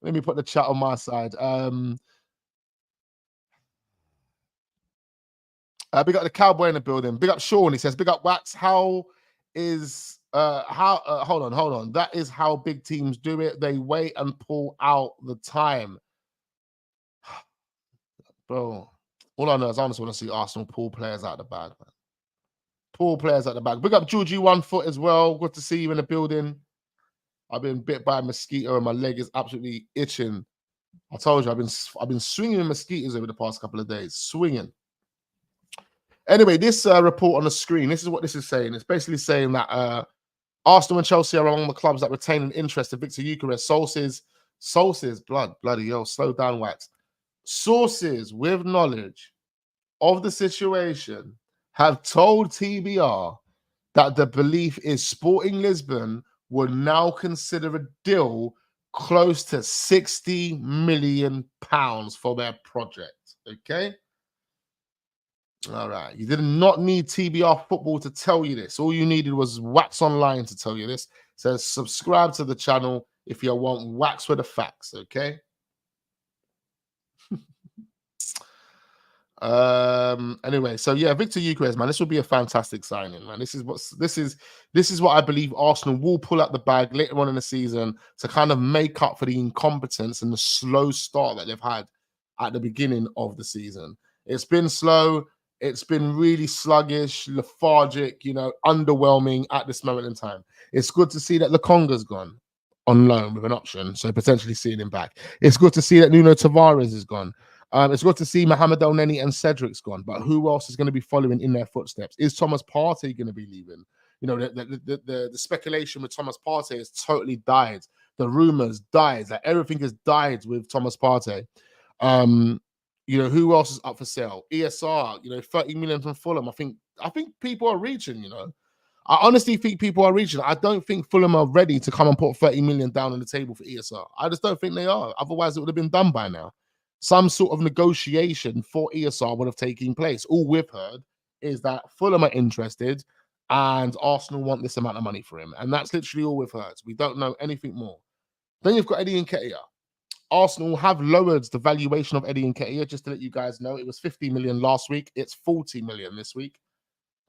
Let me put the chat on my side. Big up the cowboy in the building. Big up Sean. He says, big up Wax. Hold on. That is how big teams do it. They wait and pull out the time. Bro, all I know is I just want to see Arsenal pull players out of the bag, man. Pull players out the bag. Big up Georgie 1 foot as well. Good to see you in the building. I've been bit by a mosquito and my leg is absolutely itching. I told you I've been swinging mosquitoes over the past couple of days. Swinging. Anyway, this report on the screen, this is what this is saying. It's basically saying that Arsenal and Chelsea are among the clubs that retain an interest in Viktor Gyokeres. Sources, bloody hell, slow down, Wax. Sources with knowledge of the situation have told TBR that the belief is Sporting Lisbon would now consider a deal close to £60 million for their project. Okay? All right. You did not need TBR Football to tell you this. All you needed was Wax Online to tell you this. It says subscribe to the channel if you want Wax with the facts. Okay? Anyway, so yeah, Viktor Gyokeres, man, this will be a fantastic signing, man. This is what I believe Arsenal will pull out the bag later on in the season to kind of make up for the incompetence and the slow start that they've had at the beginning of the season. It's been slow, it's been really sluggish, lethargic, underwhelming at this moment in time. It's good to see that Lokonga's gone on loan with an option, so potentially seeing him back. It's good to see that Nuno Tavares is gone. It's good to see Mohamed Elneny and Cedric's gone, but who else is going to be following in their footsteps? Is Thomas Partey going to be leaving? The speculation with Thomas Partey has totally died. The rumors died. Like everything has died with Thomas Partey. Who else is up for sale? ESR, 30 million from Fulham. I think people are reaching. I honestly think people are reaching. I don't think Fulham are ready to come and put 30 million down on the table for ESR. I just don't think they are. Otherwise, it would have been done by now. Some sort of negotiation for ESR would have taken place. All we've heard is that Fulham are interested and Arsenal want this amount of money for him. And that's literally all we've heard. We don't know anything more. Then you've got Eddie Nketiah. Arsenal have lowered the valuation of Eddie Nketiah, just to let you guys know. It was 50 million last week. It's 40 million this week.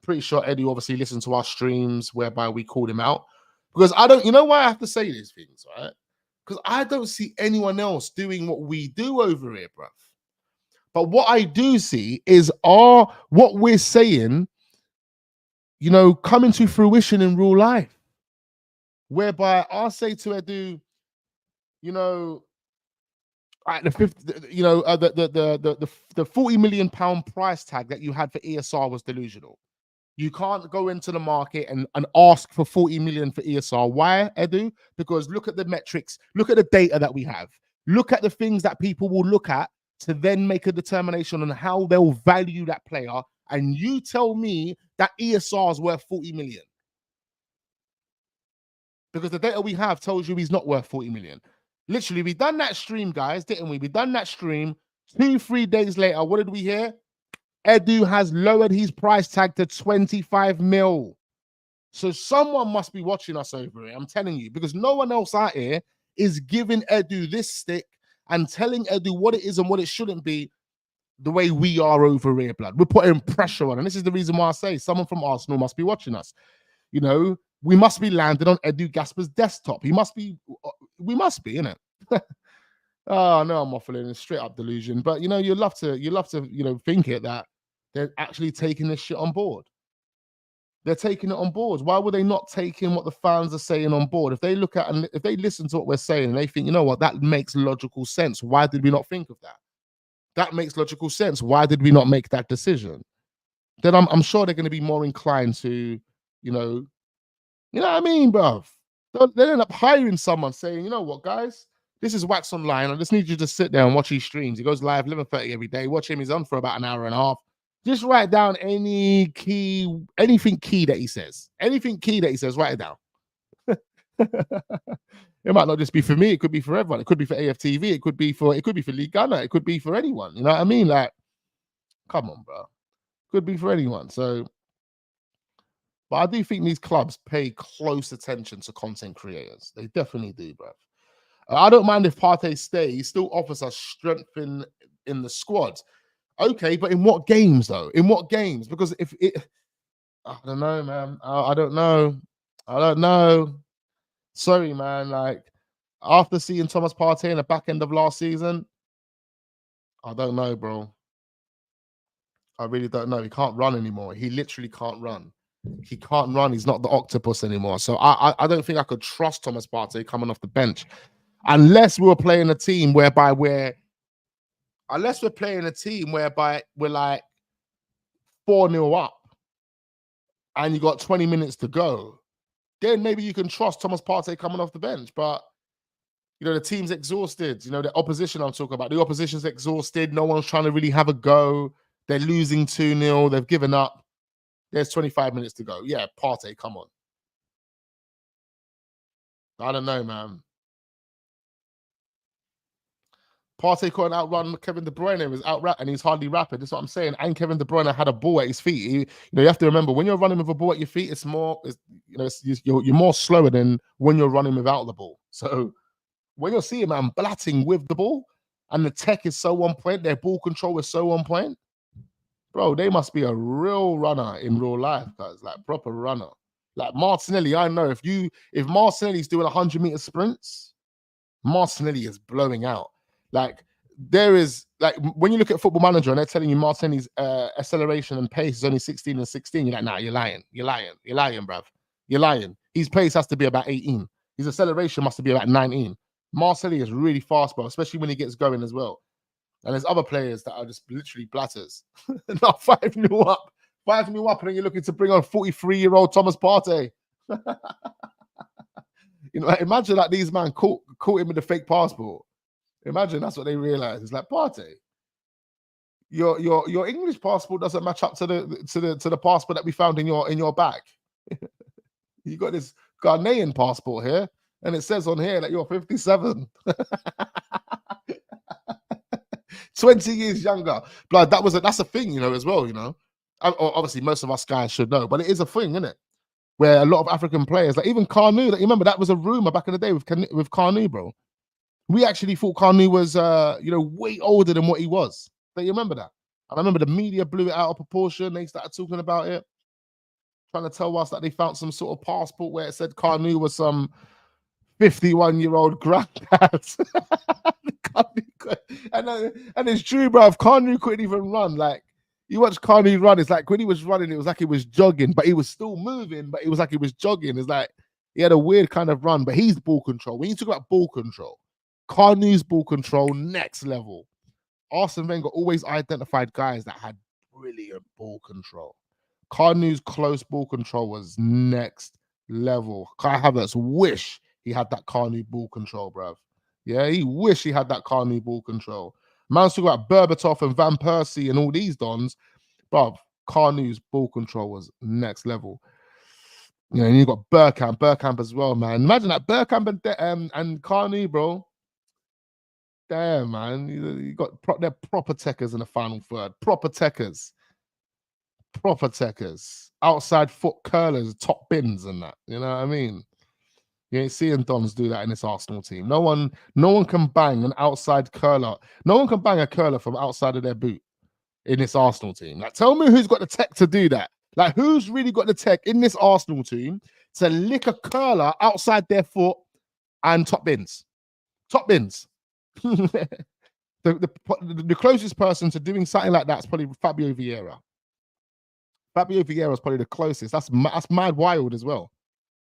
Pretty sure Eddie obviously listened to our streams whereby we called him out. Because you know why I have to say these things, right? Because I don't see anyone else doing what we do over here, bruv. But what I do see is what we're saying, coming to fruition in real life. Whereby I'll say to Edu, at the 50, the £40 million price tag that you had for ESR was delusional. You can't go into the market and ask for 40 million for ESR. Why, Edu? Because look at the metrics, look at the data that we have, look at the things that people will look at to then make a determination on how they'll value that player. And you tell me that ESR is worth 40 million. Because the data we have tells you he's not worth 40 million. Literally, we done that stream, guys, didn't we? We done that stream. 2-3 days later, what did we hear? Edu has lowered his price tag to 25 mil. So someone must be watching us over here, I'm telling you, because no one else out here is giving Edu this stick and telling Edu what it is and what it shouldn't be the way we are over here, blood. We're putting pressure on. And this is the reason why I say someone from Arsenal must be watching us. We must be landed on Edu Gasper's desktop. We must be, innit? Oh no, I'm waffling. It's straight up delusion. But you love to think it that they're actually taking this shit on board. They're taking it on board. Why would they not take in what the fans are saying on board? If they look at and if they listen to what we're saying and they think, you know what, that makes logical sense. Why did we not think of that? That makes logical sense. Why did we not make that decision? Then I'm sure they're going to be more inclined to, you know what I mean, bruv? They'll end up hiring someone saying, you know what, guys, this is Wax Online. I just need you to sit there and watch his streams. He goes live 11:30 every day. Watch him. He's on for about an hour and a half. Just write down anything key that he says. Anything key that he says, write it down. It might not just be for me. It could be for everyone. It could be for AFTV. It could be for League Gunner. It could be for anyone. You know what I mean? Like, come on, bro. Could be for anyone. So But I do think these clubs pay close attention to content creators. They definitely do, bruv. I don't mind if Partey stays. He still offers us strength in the squad. Okay, but in what games, though? In what games? Because if it... I don't know, man. I don't know. I don't know. Sorry, man. Like, after seeing Thomas Partey in the back end of last season, I don't know, bro. I really don't know. He can't run anymore. He literally can't run. He can't run. He's not the octopus anymore. So I don't think I could trust Thomas Partey coming off the bench. Unless we were playing a team whereby we're like 4-0 up and you got 20 minutes to go, then maybe you can trust Thomas Partey coming off the bench. But, you know, the team's exhausted. You know, the opposition I'm talking about, the opposition's exhausted. No one's trying to really have a go. They're losing 2-0. They've given up. There's 25 minutes to go. Yeah, Partey, come on. I don't know, man. Partey couldn't outrun Kevin De Bruyne. He was and he's hardly rapid. That's what I'm saying. And Kevin De Bruyne had a ball at his feet. You have to remember, when you're running with a ball at your feet, you're more slower than when you're running without the ball. So when you're seeing man blatting with the ball, and the tech is so on point, their ball control is so on point, bro, they must be a real runner in real life, guys. Like proper runner. Like Martinelli, I know if Martinelli's doing 100-meter sprints, Martinelli is blowing out. Like there is, like when you look at Football Manager and they're telling you Martinelli's acceleration and pace is only 16 and 16, you're like, nah, you're lying, bruv. You're lying. His pace has to be about 18. His acceleration must be about 19. Martinelli is really fast, bro, especially when he gets going as well. And there's other players that are just literally blatters. Not 5-0 up. 5-0 up, and then you're looking to bring on 43-year-old Thomas Partey. You know, like, imagine like these man caught him with a fake passport. Imagine that's what they realize. It's like, Partey, your English passport doesn't match up to the passport that we found in your bag. You got this Ghanaian passport here, and it says on here that you're 57. 20 years younger. Blood, that's a thing, you know, as well, you know. Obviously, most of us guys should know, but it is a thing, isn't it? Where a lot of African players, like even Kanu, like, you remember that was a rumor back in the day with Kanu, bro. We actually thought Kanu was, way older than what he was. Don't you remember that? I remember the media blew it out of proportion. They started talking about it, trying to tell us that they found some sort of passport where it said Kanu was some 51-year-old granddad. And it's true, bro. Kanu couldn't even run. Like, you watch Kanu run, it's like when he was running, it was like he was jogging, but he was still moving, but it was like he was jogging. It's like he had a weird kind of run, but he's ball control. When you talk about ball control, Kanu's ball control, next level. Arsene Wenger always identified guys that had brilliant ball control. Kanu's close ball control was next level. Kai Havertz wish he had that Kanu ball control, bruv. Yeah, he wish he had that Kanu ball control. Man's talking about Berbatov and Van Persie and all these dons. Bruv, Kanu's ball control was next level. You know, and you got Bergkamp as well, man. Imagine that, Bergkamp and Kanu, bro. Damn, man. You got they're proper techers in the final third. Proper techers. Outside foot curlers, top bins and that. You know what I mean? You ain't seeing dons do that in this Arsenal team. No one can bang an outside curler. No one can bang a curler from outside of their boot in this Arsenal team. Like, tell me who's got the tech to do that. Like, who's really got the tech in this Arsenal team to lick a curler outside their foot and top bins? Top bins. The closest person to doing something like that is probably Fabio Vieira. Fabio Vieira is probably the closest. That's mad wild as well.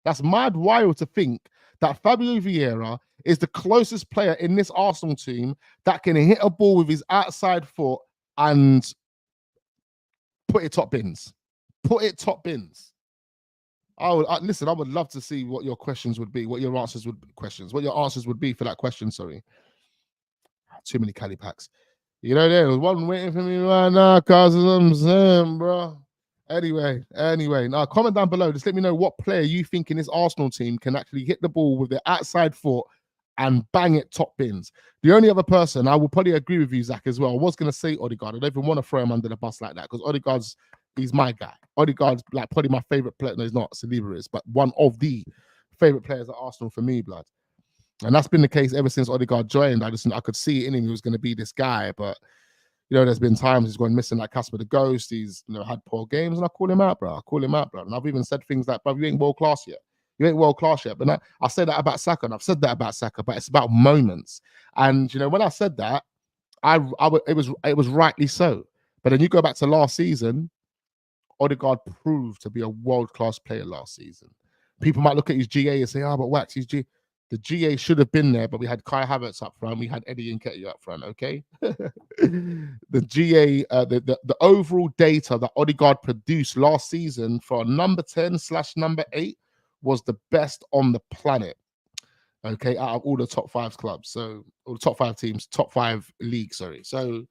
That's mad wild to think that Fabio Vieira is the closest player in this Arsenal team that can hit a ball with his outside foot and put it top bins. Put it top bins. Listen, I would love to see what your questions would be, what your answers would be for that question, sorry. Too many Cali packs. You know, there was one waiting for me right now, cause I'm saying, bro. Anyway, now comment down below. Just let me know what player you think in this Arsenal team can actually hit the ball with their outside foot and bang it top bins. The only other person, I will probably agree with you, Zach, as well. I was going to say Odegaard. I don't even want to throw him under the bus like that because Odegaard's he's my guy. Odegaard's like probably my favorite player. No, he's not. Saliba is, but one of the favorite players at Arsenal for me, blood. And that's been the case ever since Odegaard joined. I could see it in him. He was going to be this guy, but you know, there's been times he's gone missing like Casper the Ghost. He's, you know, had poor games, and I call him out, bro. I call him out, bro. And I've even said things like, bro, you ain't world class yet. You ain't world class yet. But I said that about Saka, and I've said that about Saka, but it's about moments. And you know, when I said that, it was rightly so. But then you go back to last season, Odegaard proved to be a world-class player last season. People might look at his GA and say, oh, but Wax, his the GA should have been there, but we had Kai Havertz up front, we had Eddie Nketiah up front, okay? The GA, the overall data that Odegaard produced last season for number 10/number 8 was the best on the planet, okay, out of all the top 5 clubs. So, all the top 5 teams, top 5 leagues, sorry. So,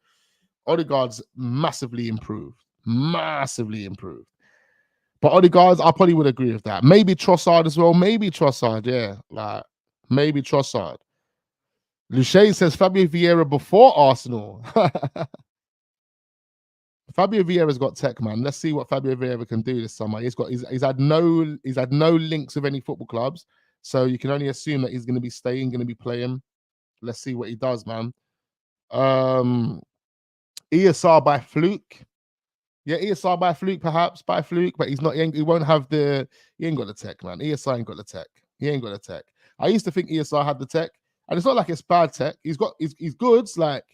Odegaard's massively improved. Massively improved. But Odegaard, I probably would agree with that. Maybe Trossard as well. Maybe Trossard, yeah. Like, maybe Trossard. Lushane says Fabio Vieira before Arsenal. Fabio Vieira's got tech, man. Let's see what Fabio Vieira can do this summer. He's had no links with any football clubs, so you can only assume that he's going to be staying, going to be playing. Let's see what he does, man. ESR by fluke. Yeah, ESR by fluke, perhaps by fluke, but he won't have he ain't got the tech, man. ESR ain't got the tech. He ain't got the tech. I used to think ESR had the tech, and it's not like it's bad tech. He's good. Like,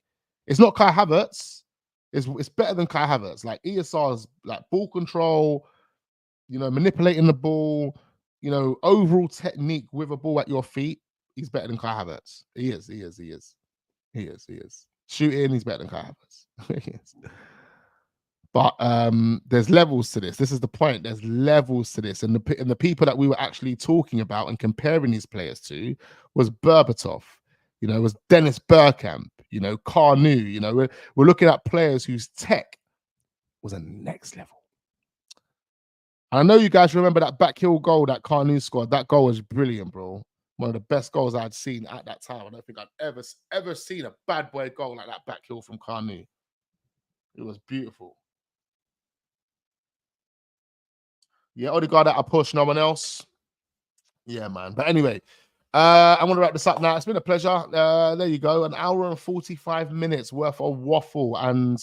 it's not Kai Havertz. It's better than Kai Havertz. Like, ESR's like ball control, you know, manipulating the ball, you know, overall technique with a ball at your feet. He's better than Kai Havertz. He is. Shooting, he's better than Kai Havertz. He is. But there's levels to this. This is the point. There's levels to this. And the people that we were actually talking about and comparing these players to was Berbatov, you know, it was Dennis Bergkamp, you know, Carnu, you know, we're looking at players whose tech was a next level. And I know you guys remember that back heel goal that Carnu scored. That goal was brilliant, bro. One of the best goals I'd seen at that time. I don't think I'd ever seen a bad boy goal like that back heel from Carnu. It was beautiful. Yeah, Odegaard at a push, no one else. Yeah, man. But anyway, I want to wrap this up now. It's been a pleasure. There you go. An hour and 45 minutes worth of waffle. And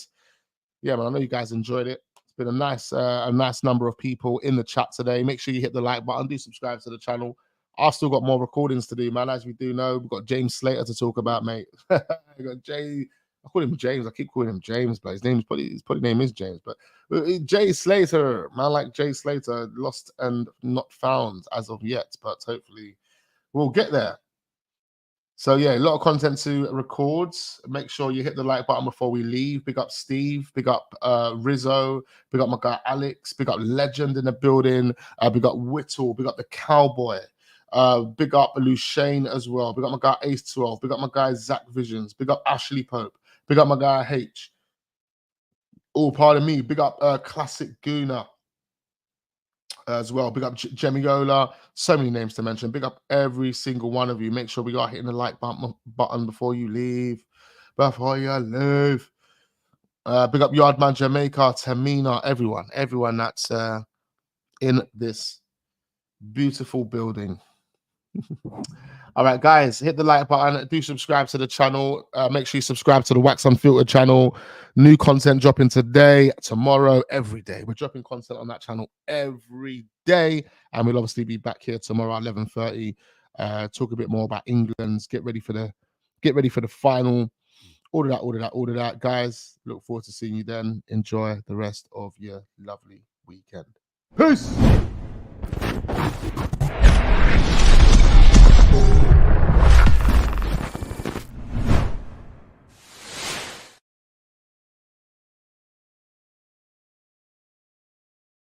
yeah, man, I know you guys enjoyed it. It's been a nice number of people in the chat today. Make sure you hit the like button. Do subscribe to the channel. I've still got more recordings to do, man. As we do know, we've got James Slater to talk about, mate. We got Jay. I call him James. I keep calling him James, but his probably name is James. But Jay Slater, man, like Jay Slater, lost and not found as of yet, but hopefully we'll get there. So yeah, a lot of content to record. Make sure you hit the like button before we leave. Big up Steve, big up Rizzo, big up my guy Alex, big up Legend in the building, big up Whittle, big up the Cowboy. Big up Lushane as well. Big up my guy Ace 12. Big up my guy Zach Visions. Big up Ashley Pope. Big up my guy H. Oh, pardon me. Big up Classic Gooner as well. Big up Gemiola. So many names to mention. Big up every single one of you. Make sure we are hitting the like button before you leave. Before you leave. Big up Yardman Jamaica, Tamina, everyone that's in this beautiful building. All right, guys, hit the like button. Do subscribe to the channel. Make sure you subscribe to the Wax Unfiltered channel. New content dropping today, tomorrow, every day. We're dropping content on that channel every day, and we'll obviously be back here tomorrow at 11:30. Talk a bit more about England. Get ready for the final. All of that, guys. Look forward to seeing you then. Enjoy the rest of your lovely weekend. Peace.